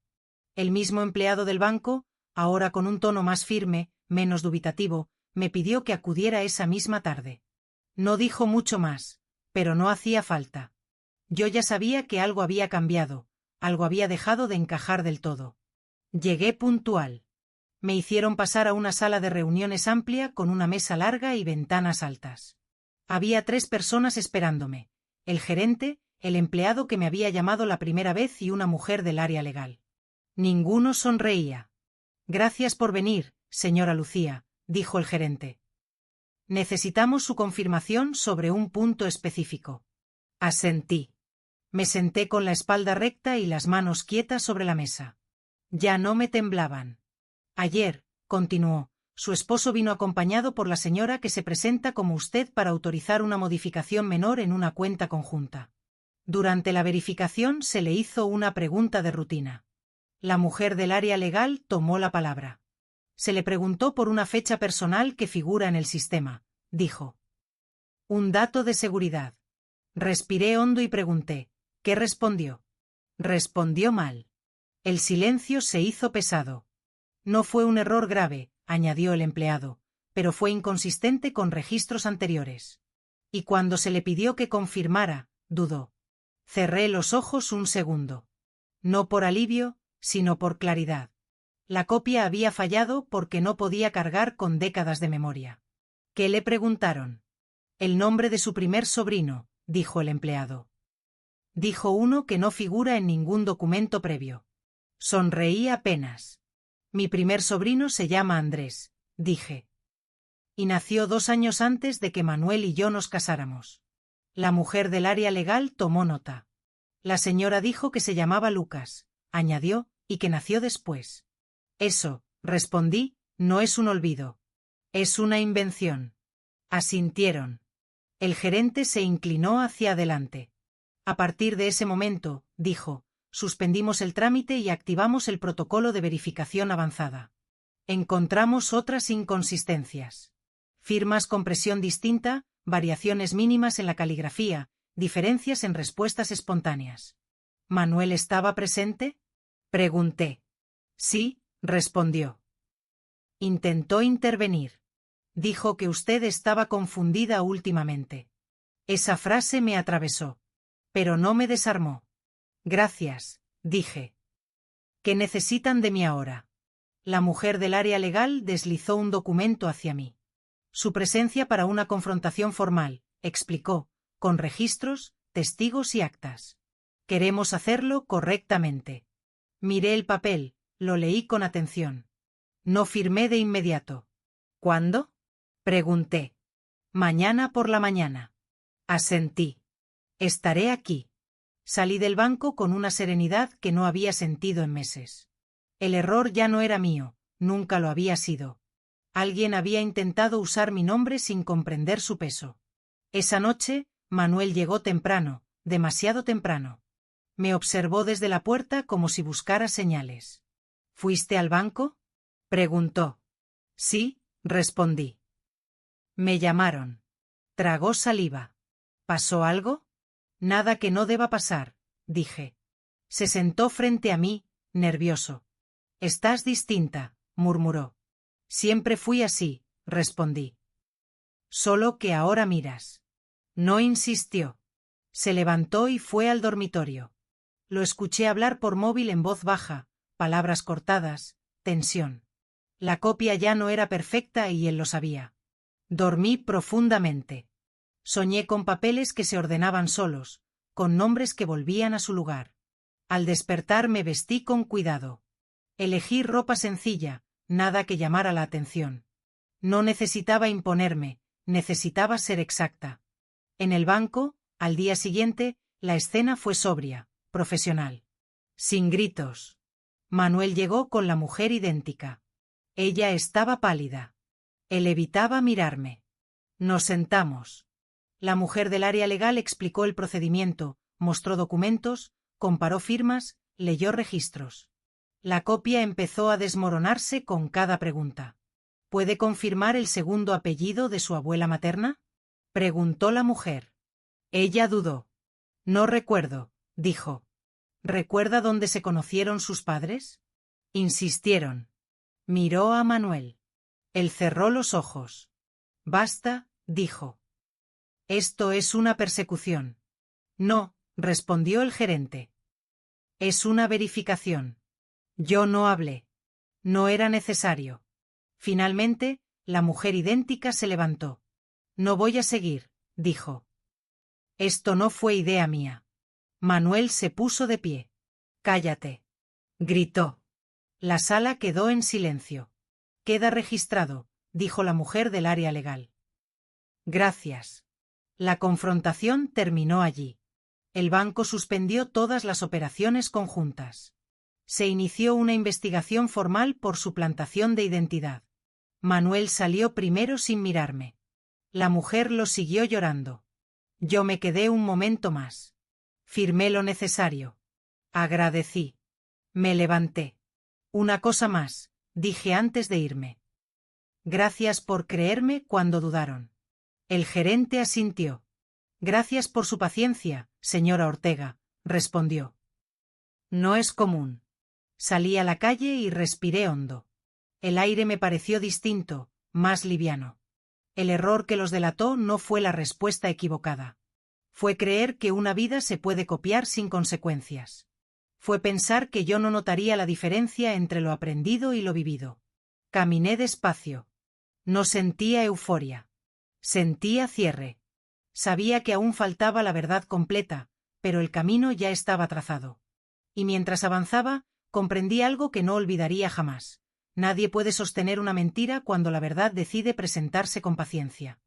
El mismo empleado del banco, ahora con un tono más firme, menos dubitativo, me pidió que acudiera esa misma tarde. No dijo mucho más, pero no hacía falta. Yo ya sabía que algo había cambiado, algo había dejado de encajar del todo. Llegué puntual. Me hicieron pasar a una sala de reuniones amplia con una mesa larga y ventanas altas. Había 3 personas esperándome: el gerente, el empleado que me había llamado la primera vez y una mujer del área legal. Ninguno sonreía. Gracias por venir, señora Lucía, dijo el gerente. Necesitamos su confirmación sobre un punto específico. Asentí. Me senté con la espalda recta y las manos quietas sobre la mesa. Ya no me temblaban. Ayer, continuó, su esposo vino acompañado por la señora que se presenta como usted para autorizar una modificación menor en una cuenta conjunta. Durante la verificación se le hizo una pregunta de rutina. La mujer del área legal tomó la palabra. Se le preguntó por una fecha personal que figura en el sistema, dijo. Un dato de seguridad. Respiré hondo y pregunté, ¿qué respondió? Respondió mal. El silencio se hizo pesado. No fue un error grave, añadió el empleado, pero fue inconsistente con registros anteriores. Y cuando se le pidió que confirmara, dudó. Cerré los ojos un segundo. No por alivio, sino por claridad. La copia había fallado porque no podía cargar con décadas de memoria. ¿Qué le preguntaron? El nombre de su primer sobrino, dijo el empleado. Dijo uno que no figura en ningún documento previo. Sonreí apenas. Mi primer sobrino se llama Andrés, dije. Y nació 2 años antes de que Manuel y yo nos casáramos. La mujer del área legal tomó nota. La señora dijo que se llamaba Lucas, añadió, y que nació después. Eso, respondí, no es un olvido. Es una invención. Asintieron. El gerente se inclinó hacia adelante. A partir de ese momento, dijo, suspendimos el trámite y activamos el protocolo de verificación avanzada. Encontramos otras inconsistencias. Firmas con presión distinta, variaciones mínimas en la caligrafía, diferencias en respuestas espontáneas. ¿Manuel estaba presente? Pregunté. Sí, respondió. Intentó intervenir. Dijo que usted estaba confundida últimamente. Esa frase me atravesó. Pero no me desarmó. Gracias, dije. ¿Qué necesitan de mí ahora? La mujer del área legal deslizó un documento hacia mí. Su presencia para una confrontación formal, explicó, con registros, testigos y actas. Queremos hacerlo correctamente. Miré el papel, lo leí con atención. No firmé de inmediato. ¿Cuándo? Pregunté. Mañana por la mañana. Asentí. Estaré aquí. Salí del banco con una serenidad que no había sentido en meses. El error ya no era mío, nunca lo había sido. Alguien había intentado usar mi nombre sin comprender su peso. Esa noche, Manuel llegó temprano, demasiado temprano. Me observó desde la puerta como si buscara señales. ¿Fuiste al banco? Preguntó. Sí, respondí. Me llamaron. Tragó saliva. ¿Pasó algo? Nada que no deba pasar, dije. Se sentó frente a mí, nervioso. Estás distinta, murmuró. Siempre fui así, respondí. Solo que ahora miras. No insistió. Se levantó y fue al dormitorio. Lo escuché hablar por móvil en voz baja, palabras cortadas, tensión. La copia ya no era perfecta y él lo sabía. Dormí profundamente. Soñé con papeles que se ordenaban solos, con nombres que volvían a su lugar. Al despertar me vestí con cuidado. Elegí ropa sencilla, nada que llamara la atención. No necesitaba imponerme, necesitaba ser exacta. En el banco, al día siguiente, la escena fue sobria, profesional. Sin gritos. Manuel llegó con la mujer idéntica. Ella estaba pálida. Él evitaba mirarme. Nos sentamos. La mujer del área legal explicó el procedimiento, mostró documentos, comparó firmas, leyó registros. La copia empezó a desmoronarse con cada pregunta. ¿Puede confirmar el segundo apellido de su abuela materna?, preguntó la mujer. Ella dudó. No recuerdo, dijo. ¿Recuerda dónde se conocieron sus padres? Insistieron. Miró a Manuel. Él cerró los ojos. Basta, dijo. Esto es una persecución. No, respondió el gerente. Es una verificación. Yo no hablé. No era necesario. Finalmente, la mujer idéntica se levantó. No voy a seguir, dijo. Esto no fue idea mía. Manuel se puso de pie. Cállate. Gritó. La sala quedó en silencio. Queda registrado, dijo la mujer del área legal. Gracias. La confrontación terminó allí. El banco suspendió todas las operaciones conjuntas. Se inició una investigación formal por suplantación de identidad. Manuel salió primero sin mirarme. La mujer lo siguió llorando. Yo me quedé un momento más. Firmé lo necesario. Agradecí. Me levanté. Una cosa más, dije antes de irme. Gracias por creerme cuando dudaron. El gerente asintió. Gracias por su paciencia, señora Ortega, respondió. No es común. Salí a la calle y respiré hondo. El aire me pareció distinto, más liviano. El error que los delató no fue la respuesta equivocada. Fue creer que una vida se puede copiar sin consecuencias. Fue pensar que yo no notaría la diferencia entre lo aprendido y lo vivido. Caminé despacio. No sentía euforia. Sentía cierre. Sabía que aún faltaba la verdad completa, pero el camino ya estaba trazado. Y mientras avanzaba, comprendí algo que no olvidaría jamás. Nadie puede sostener una mentira cuando la verdad decide presentarse con paciencia.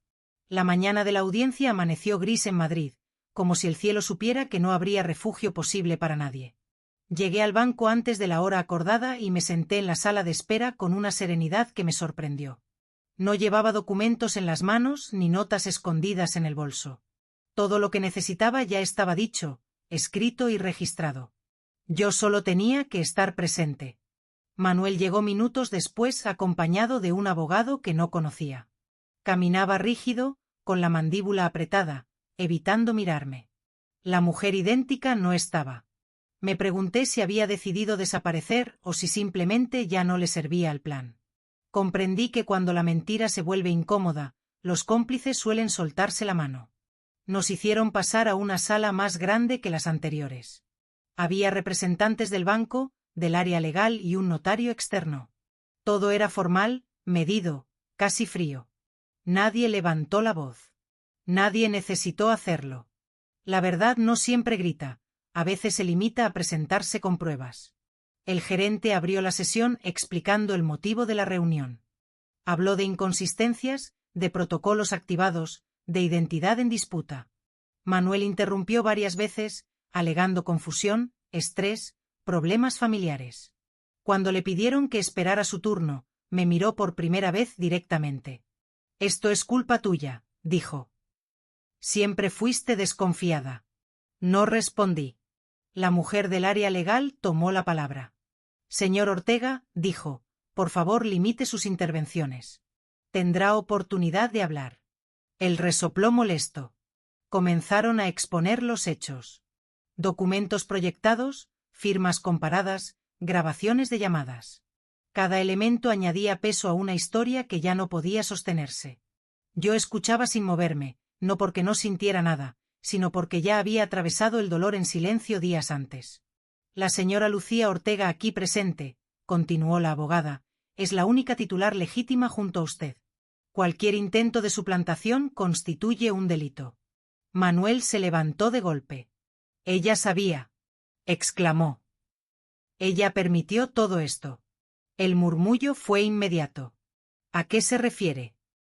La mañana de la audiencia amaneció gris en Madrid, como si el cielo supiera que no habría refugio posible para nadie. Llegué al banco antes de la hora acordada y me senté en la sala de espera con una serenidad que me sorprendió. No llevaba documentos en las manos ni notas escondidas en el bolso. Todo lo que necesitaba ya estaba dicho, escrito y registrado. Yo solo tenía que estar presente. Manuel llegó minutos después acompañado de un abogado que no conocía. Caminaba rígido, con la mandíbula apretada, evitando mirarme. La mujer idéntica no estaba. Me pregunté si había decidido desaparecer o si simplemente ya no le servía el plan. Comprendí que cuando la mentira se vuelve incómoda, los cómplices suelen soltarse la mano. Nos hicieron pasar a una sala más grande que las anteriores. Había representantes del banco, del área legal y un notario externo. Todo era formal, medido, casi frío. Nadie levantó la voz. Nadie necesitó hacerlo. La verdad no siempre grita, a veces se limita a presentarse con pruebas. El gerente abrió la sesión explicando el motivo de la reunión. Habló de inconsistencias, de protocolos activados, de identidad en disputa. Manuel interrumpió varias veces, alegando confusión, estrés, problemas familiares. Cuando le pidieron que esperara su turno, me miró por primera vez directamente. Esto es culpa tuya, dijo. Siempre fuiste desconfiada. No respondí. La mujer del área legal tomó la palabra. Señor Ortega, dijo, por favor limite sus intervenciones. Tendrá oportunidad de hablar. Él resopló molesto. Comenzaron a exponer los hechos. Documentos proyectados, firmas comparadas, grabaciones de llamadas. Cada elemento añadía peso a una historia que ya no podía sostenerse. Yo escuchaba sin moverme, no porque no sintiera nada, sino porque ya había atravesado el dolor en silencio días antes. La señora Lucía Ortega aquí presente, continuó la abogada, es la única titular legítima junto a usted. Cualquier intento de suplantación constituye un delito. Manuel se levantó de golpe. Ella sabía, exclamó. Ella permitió todo esto. El murmullo fue inmediato. ¿A qué se refiere?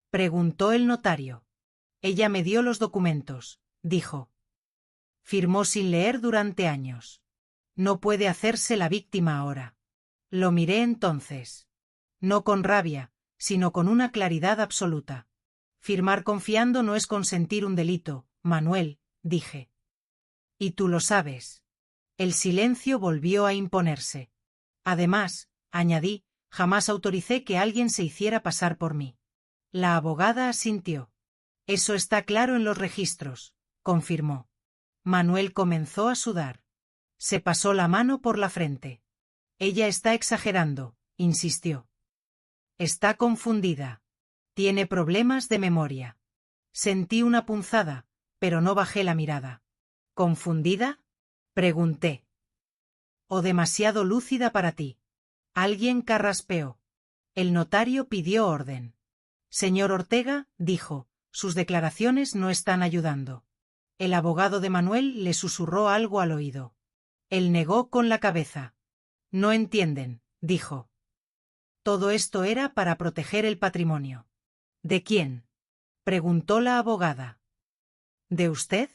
Preguntó el notario. Ella me dio los documentos, dijo. Firmó sin leer durante años. No puede hacerse la víctima ahora. Lo miré entonces. No con rabia, sino con una claridad absoluta. Firmar confiando no es consentir un delito, Manuel, dije. Y tú lo sabes. El silencio volvió a imponerse. Además, añadí, jamás autoricé que alguien se hiciera pasar por mí. La abogada asintió. Eso está claro en los registros, confirmó. Manuel comenzó a sudar. Se pasó la mano por la frente. Ella está exagerando, insistió. Está confundida. Tiene problemas de memoria. Sentí una punzada, pero no bajé la mirada. ¿Confundida? Pregunté. ¿O demasiado lúcida para ti? Alguien carraspeó. El notario pidió orden. Señor Ortega, dijo, sus declaraciones no están ayudando. El abogado de Manuel le susurró algo al oído. Él negó con la cabeza. No entienden, dijo. Todo esto era para proteger el patrimonio. ¿De quién? Preguntó la abogada. ¿De usted?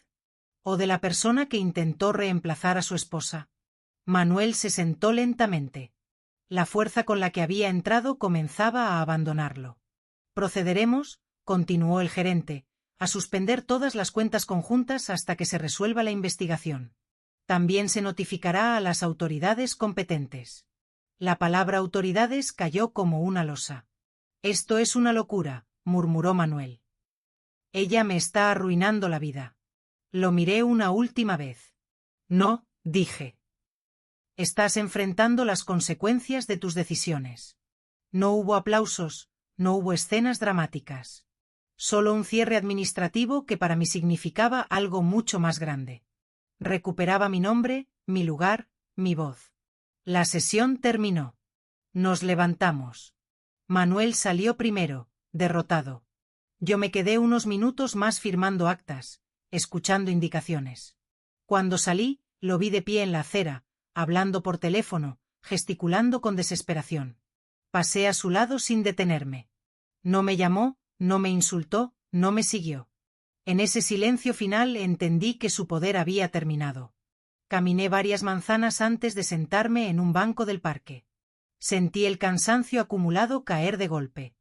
¿O de la persona que intentó reemplazar a su esposa? Manuel se sentó lentamente. La fuerza con la que había entrado comenzaba a abandonarlo. Procederemos, continuó el gerente, a suspender todas las cuentas conjuntas hasta que se resuelva la investigación. También se notificará a las autoridades competentes. La palabra autoridades cayó como una losa. Esto es una locura, murmuró Manuel. Ella me está arruinando la vida. Lo miré una última vez. No, dije. Estás enfrentando las consecuencias de tus decisiones. No hubo aplausos, no hubo escenas dramáticas. Solo un cierre administrativo que para mí significaba algo mucho más grande. Recuperaba mi nombre, mi lugar, mi voz. La sesión terminó. Nos levantamos. Manuel salió primero, derrotado. Yo me quedé unos minutos más firmando actas, escuchando indicaciones. Cuando salí, lo vi de pie en la acera, hablando por teléfono, gesticulando con desesperación. Pasé a su lado sin detenerme. No me llamó, no me insultó, no me siguió. En ese silencio final entendí que su poder había terminado. Caminé varias manzanas antes de sentarme en un banco del parque. Sentí el cansancio acumulado caer de golpe.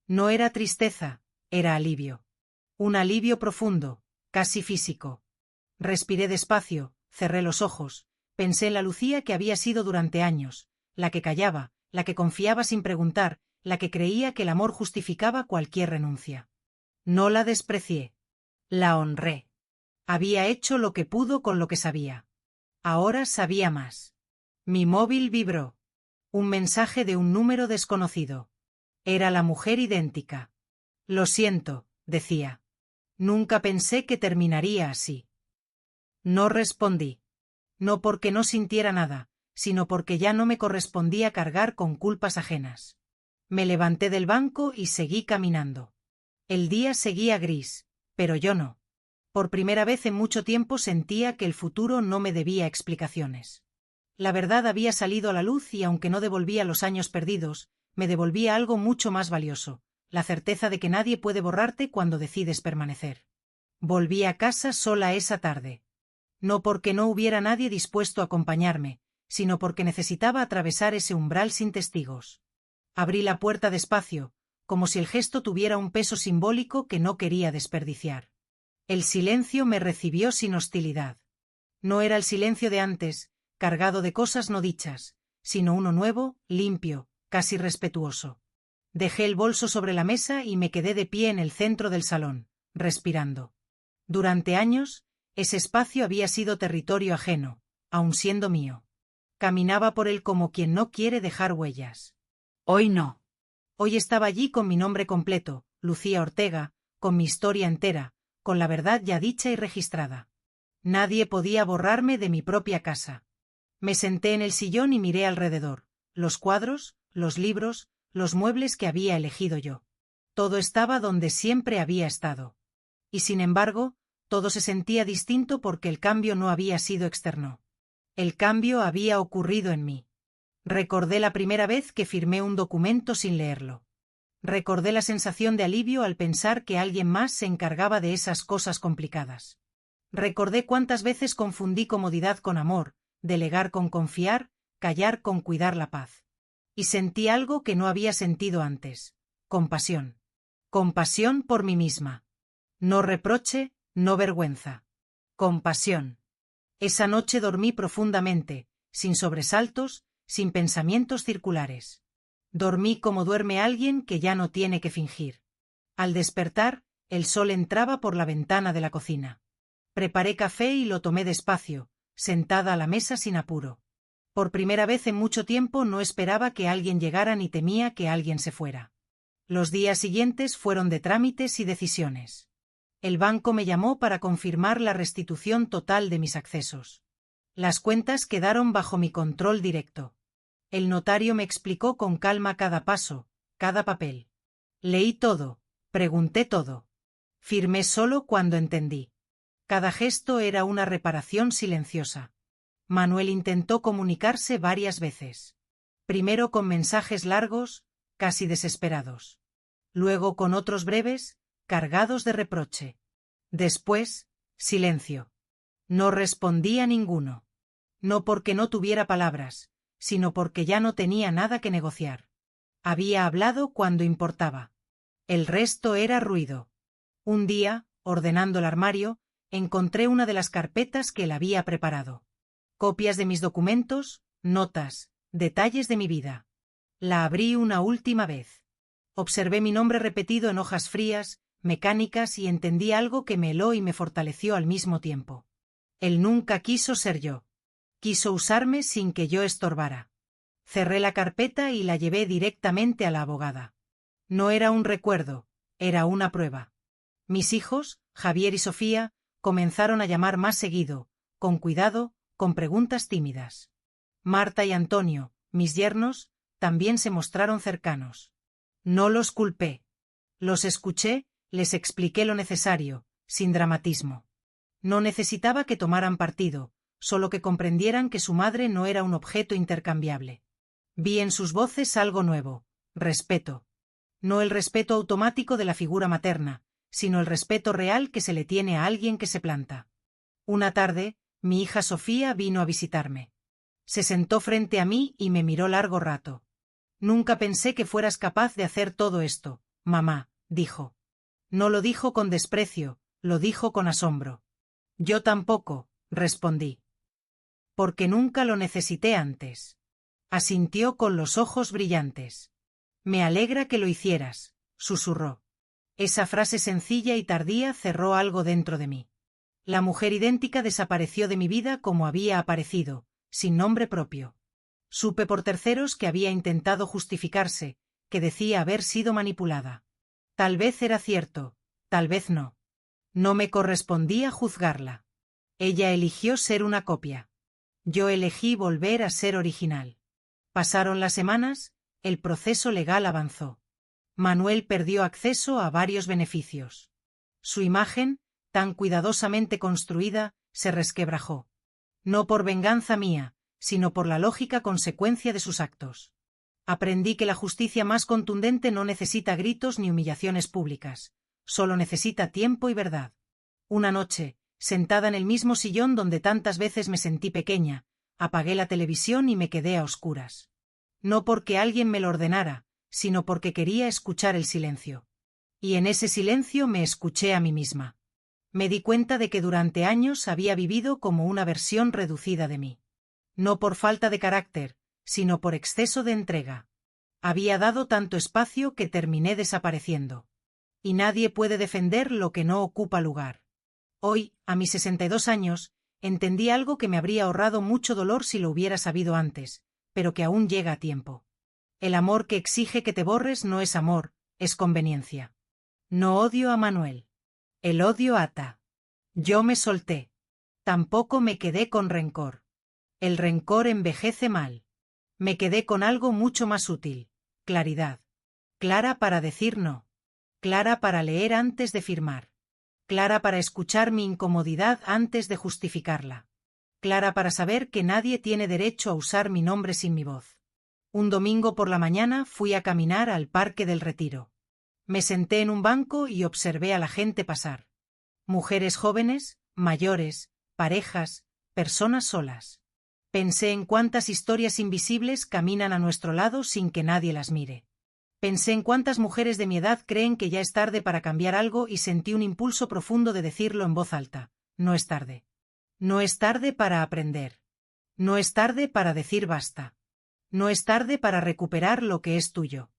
No era tristeza, era alivio. Un alivio profundo, casi físico. Respiré despacio, cerré los ojos, pensé en la Lucía que había sido durante años, la que callaba, la que confiaba sin preguntar, la que creía que el amor justificaba cualquier renuncia. No la desprecié. La honré. Había hecho lo que pudo con lo que sabía. Ahora sabía más. Mi móvil vibró. Un mensaje de un número desconocido. Era la mujer idéntica. Lo siento, decía. Nunca pensé que terminaría así. No respondí. No porque no sintiera nada, sino porque ya no me correspondía cargar con culpas ajenas. Me levanté del banco y seguí caminando. El día seguía gris, pero yo no. Por primera vez en mucho tiempo sentía que el futuro no me debía explicaciones. La verdad había salido a la luz y aunque no devolvía los años perdidos, me devolvía algo mucho más valioso, la certeza de que nadie puede borrarte cuando decides permanecer. Volví a casa sola esa tarde. No porque no hubiera nadie dispuesto a acompañarme, sino porque necesitaba atravesar ese umbral sin testigos. Abrí la puerta despacio, como si el gesto tuviera un peso simbólico que no quería desperdiciar. El silencio me recibió sin hostilidad. No era el silencio de antes, cargado de cosas no dichas, sino uno nuevo, limpio, casi respetuoso. Dejé el bolso sobre la mesa y me quedé de pie en el centro del salón, respirando. Durante años, ese espacio había sido territorio ajeno, aun siendo mío. Caminaba por él como quien no quiere dejar huellas. Hoy no. Hoy estaba allí con mi nombre completo, Lucía Ortega, con mi historia entera, con la verdad ya dicha y registrada. Nadie podía borrarme de mi propia casa. Me senté en el sillón y miré alrededor, los cuadros, los libros, los muebles que había elegido yo. Todo estaba donde siempre había estado. Y sin embargo, todo se sentía distinto porque el cambio no había sido externo. El cambio había ocurrido en mí. Recordé la primera vez que firmé un documento sin leerlo. Recordé la sensación de alivio al pensar que alguien más se encargaba de esas cosas complicadas. Recordé cuántas veces confundí comodidad con amor, delegar con confiar, callar con cuidar la paz. Y sentí algo que no había sentido antes: compasión. Compasión por mí misma. No reproche, no vergüenza. Compasión. Esa noche dormí profundamente, sin sobresaltos, sin pensamientos circulares. Dormí como duerme alguien que ya no tiene que fingir. Al despertar, el sol entraba por la ventana de la cocina. Preparé café y lo tomé despacio, sentada a la mesa sin apuro. Por primera vez en mucho tiempo no esperaba que alguien llegara ni temía que alguien se fuera. Los días siguientes fueron de trámites y decisiones. El banco me llamó para confirmar la restitución total de mis accesos. Las cuentas quedaron bajo mi control directo. El notario me explicó con calma cada paso, cada papel. Leí todo, pregunté todo. Firmé solo cuando entendí. Cada gesto era una reparación silenciosa. Manuel intentó comunicarse varias veces. Primero con mensajes largos, casi desesperados. Luego con otros breves, cargados de reproche. Después, silencio. No respondí a ninguno. No porque no tuviera palabras, sino porque ya no tenía nada que negociar. Había hablado cuando importaba. El resto era ruido. Un día, ordenando el armario, encontré una de las carpetas que él había preparado. Copias de mis documentos, notas, detalles de mi vida. La abrí una última vez. Observé mi nombre repetido en hojas frías, mecánicas, y entendí algo que me heló y me fortaleció al mismo tiempo. Él nunca quiso ser yo. Quiso usarme sin que yo estorbara. Cerré la carpeta y la llevé directamente a la abogada. No era un recuerdo, era una prueba. Mis hijos, Javier y Sofía, comenzaron a llamar más seguido, con cuidado, con preguntas tímidas. Marta y Antonio, mis yernos, también se mostraron cercanos. No los culpé. Los escuché, les expliqué lo necesario, sin dramatismo. No necesitaba que tomaran partido, solo que comprendieran que su madre no era un objeto intercambiable. Vi en sus voces algo nuevo: respeto. No el respeto automático de la figura materna, sino el respeto real que se le tiene a alguien que se planta. Una tarde, mi hija Sofía vino a visitarme. Se sentó frente a mí y me miró largo rato. Nunca pensé que fueras capaz de hacer todo esto, mamá, dijo. No lo dijo con desprecio, lo dijo con asombro. Yo tampoco, respondí. Porque nunca lo necesité antes. Asintió con los ojos brillantes. Me alegra que lo hicieras, susurró. Esa frase sencilla y tardía cerró algo dentro de mí. La mujer idéntica desapareció de mi vida como había aparecido, sin nombre propio. Supe por terceros que había intentado justificarse, que decía haber sido manipulada. Tal vez era cierto, tal vez no. No me correspondía juzgarla. Ella eligió ser una copia. Yo elegí volver a ser original. Pasaron las semanas, el proceso legal avanzó. Manuel perdió acceso a varios beneficios. Su imagen, tan cuidadosamente construida, se resquebrajó. No por venganza mía, sino por la lógica consecuencia de sus actos. Aprendí que la justicia más contundente no necesita gritos ni humillaciones públicas, solo necesita tiempo y verdad. Una noche, sentada en el mismo sillón donde tantas veces me sentí pequeña, apagué la televisión y me quedé a oscuras. No porque alguien me lo ordenara, sino porque quería escuchar el silencio. Y en ese silencio me escuché a mí misma. Me di cuenta de que durante años había vivido como una versión reducida de mí. No por falta de carácter, sino por exceso de entrega. Había dado tanto espacio que terminé desapareciendo. Y nadie puede defender lo que no ocupa lugar. Hoy, a mis 62 años, entendí algo que me habría ahorrado mucho dolor si lo hubiera sabido antes, pero que aún llega a tiempo. El amor que exige que te borres no es amor, es conveniencia. No odio a Manuel. El odio ata. Yo me solté. Tampoco me quedé con rencor. El rencor envejece mal. Me quedé con algo mucho más útil: claridad. Clara para decir no. Clara para leer antes de firmar. Clara para escuchar mi incomodidad antes de justificarla. Clara para saber que nadie tiene derecho a usar mi nombre sin mi voz. Un domingo por la mañana fui a caminar al Parque del Retiro. Me senté en un banco y observé a la gente pasar. Mujeres jóvenes, mayores, parejas, personas solas. Pensé en cuántas historias invisibles caminan a nuestro lado sin que nadie las mire. Pensé en cuántas mujeres de mi edad creen que ya es tarde para cambiar algo y sentí un impulso profundo de decirlo en voz alta. No es tarde. No es tarde para aprender. No es tarde para decir basta. No es tarde para recuperar lo que es tuyo.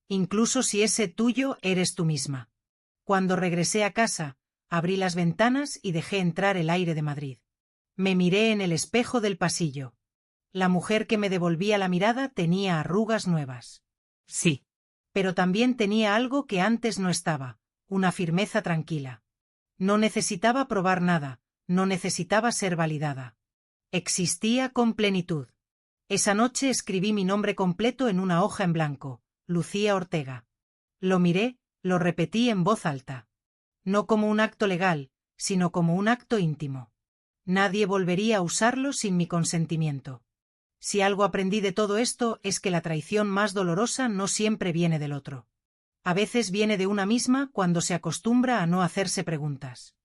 Incluso si ese tuyo eres tú misma. Cuando regresé a casa, abrí las ventanas y dejé entrar el aire de Madrid. Me miré en el espejo del pasillo. La mujer que me devolvía la mirada tenía arrugas nuevas. Sí. Pero también tenía algo que antes no estaba, una firmeza tranquila. No necesitaba probar nada, no necesitaba ser validada. Existía con plenitud. Esa noche escribí mi nombre completo en una hoja en blanco, Lucía Ortega. Lo miré, lo repetí en voz alta. No como un acto legal, sino como un acto íntimo. Nadie volvería a usarlo sin mi consentimiento. Si algo aprendí de todo esto es que la traición más dolorosa no siempre viene del otro. A veces viene de una misma cuando se acostumbra a no hacerse preguntas.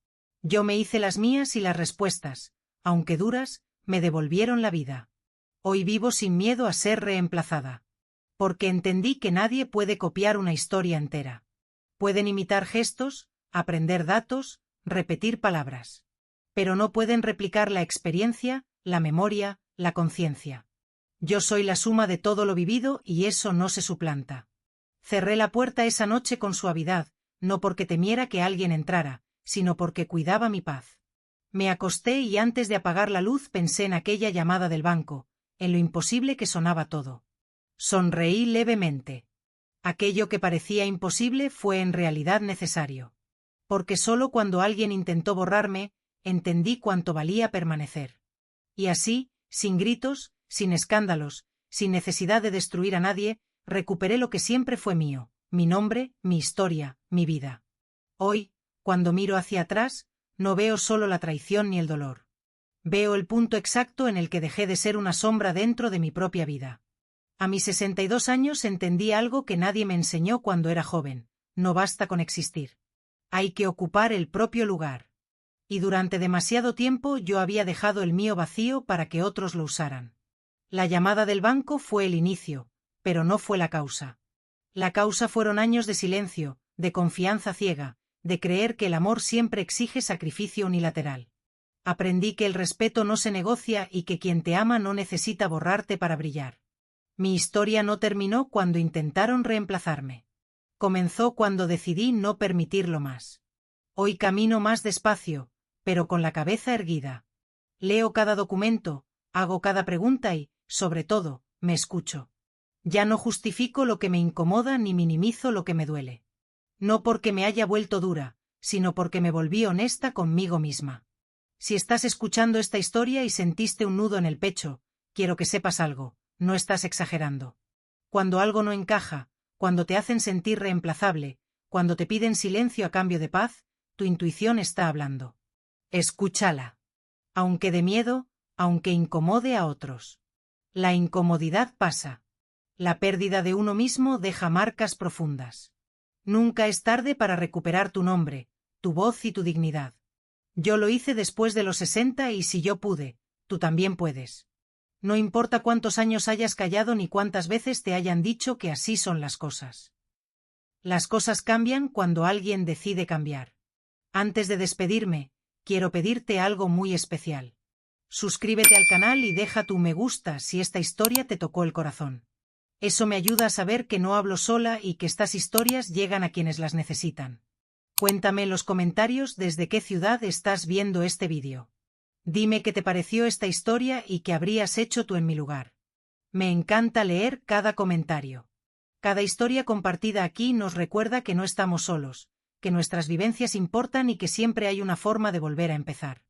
Yo me hice las mías y las respuestas, aunque duras, me devolvieron la vida. Hoy vivo sin miedo a ser reemplazada. Porque entendí que nadie puede copiar una historia entera. Pueden imitar gestos, aprender datos, repetir palabras. Pero no pueden replicar la experiencia, la memoria, la conciencia. Yo soy la suma de todo lo vivido y eso no se suplanta. Cerré la puerta esa noche con suavidad, no porque temiera que alguien entrara, sino porque cuidaba mi paz. Me acosté y antes de apagar la luz pensé en aquella llamada del banco, en lo imposible que sonaba todo. Sonreí levemente. Aquello que parecía imposible fue en realidad necesario. Porque solo cuando alguien intentó borrarme, entendí cuánto valía permanecer. Y así, sin gritos, sin escándalos, sin necesidad de destruir a nadie, recuperé lo que siempre fue mío, mi nombre, mi historia, mi vida. Hoy, cuando miro hacia atrás, no veo solo la traición ni el dolor. Veo el punto exacto en el que dejé de ser una sombra dentro de mi propia vida. A mis 62 años entendí algo que nadie me enseñó cuando era joven: no basta con existir. Hay que ocupar el propio lugar. Y durante demasiado tiempo yo había dejado el mío vacío para que otros lo usaran. La llamada del banco fue el inicio, pero no fue la causa. La causa fueron años de silencio, de confianza ciega, de creer que el amor siempre exige sacrificio unilateral. Aprendí que el respeto no se negocia y que quien te ama no necesita borrarte para brillar. Mi historia no terminó cuando intentaron reemplazarme. Comenzó cuando decidí no permitirlo más. Hoy camino más despacio, pero con la cabeza erguida. Leo cada documento, hago cada pregunta y, sobre todo, me escucho. Ya no justifico lo que me incomoda ni minimizo lo que me duele. No porque me haya vuelto dura, sino porque me volví honesta conmigo misma. Si estás escuchando esta historia y sentiste un nudo en el pecho, quiero que sepas algo: no estás exagerando. Cuando algo no encaja, cuando te hacen sentir reemplazable, cuando te piden silencio a cambio de paz, tu intuición está hablando. Escúchala. Aunque de miedo, aunque incomode a otros. La incomodidad pasa. La pérdida de uno mismo deja marcas profundas. Nunca es tarde para recuperar tu nombre, tu voz y tu dignidad. Yo lo hice después de los 60 y si yo pude, tú también puedes. No importa cuántos años hayas callado ni cuántas veces te hayan dicho que así son las cosas. Las cosas cambian cuando alguien decide cambiar. Antes de despedirme, quiero pedirte algo muy especial. Suscríbete al canal y deja tu me gusta si esta historia te tocó el corazón. Eso me ayuda a saber que no hablo sola y que estas historias llegan a quienes las necesitan. Cuéntame en los comentarios desde qué ciudad estás viendo este vídeo. Dime qué te pareció esta historia y qué habrías hecho tú en mi lugar. Me encanta leer cada comentario. Cada historia compartida aquí nos recuerda que no estamos solos, que nuestras vivencias importan y que siempre hay una forma de volver a empezar.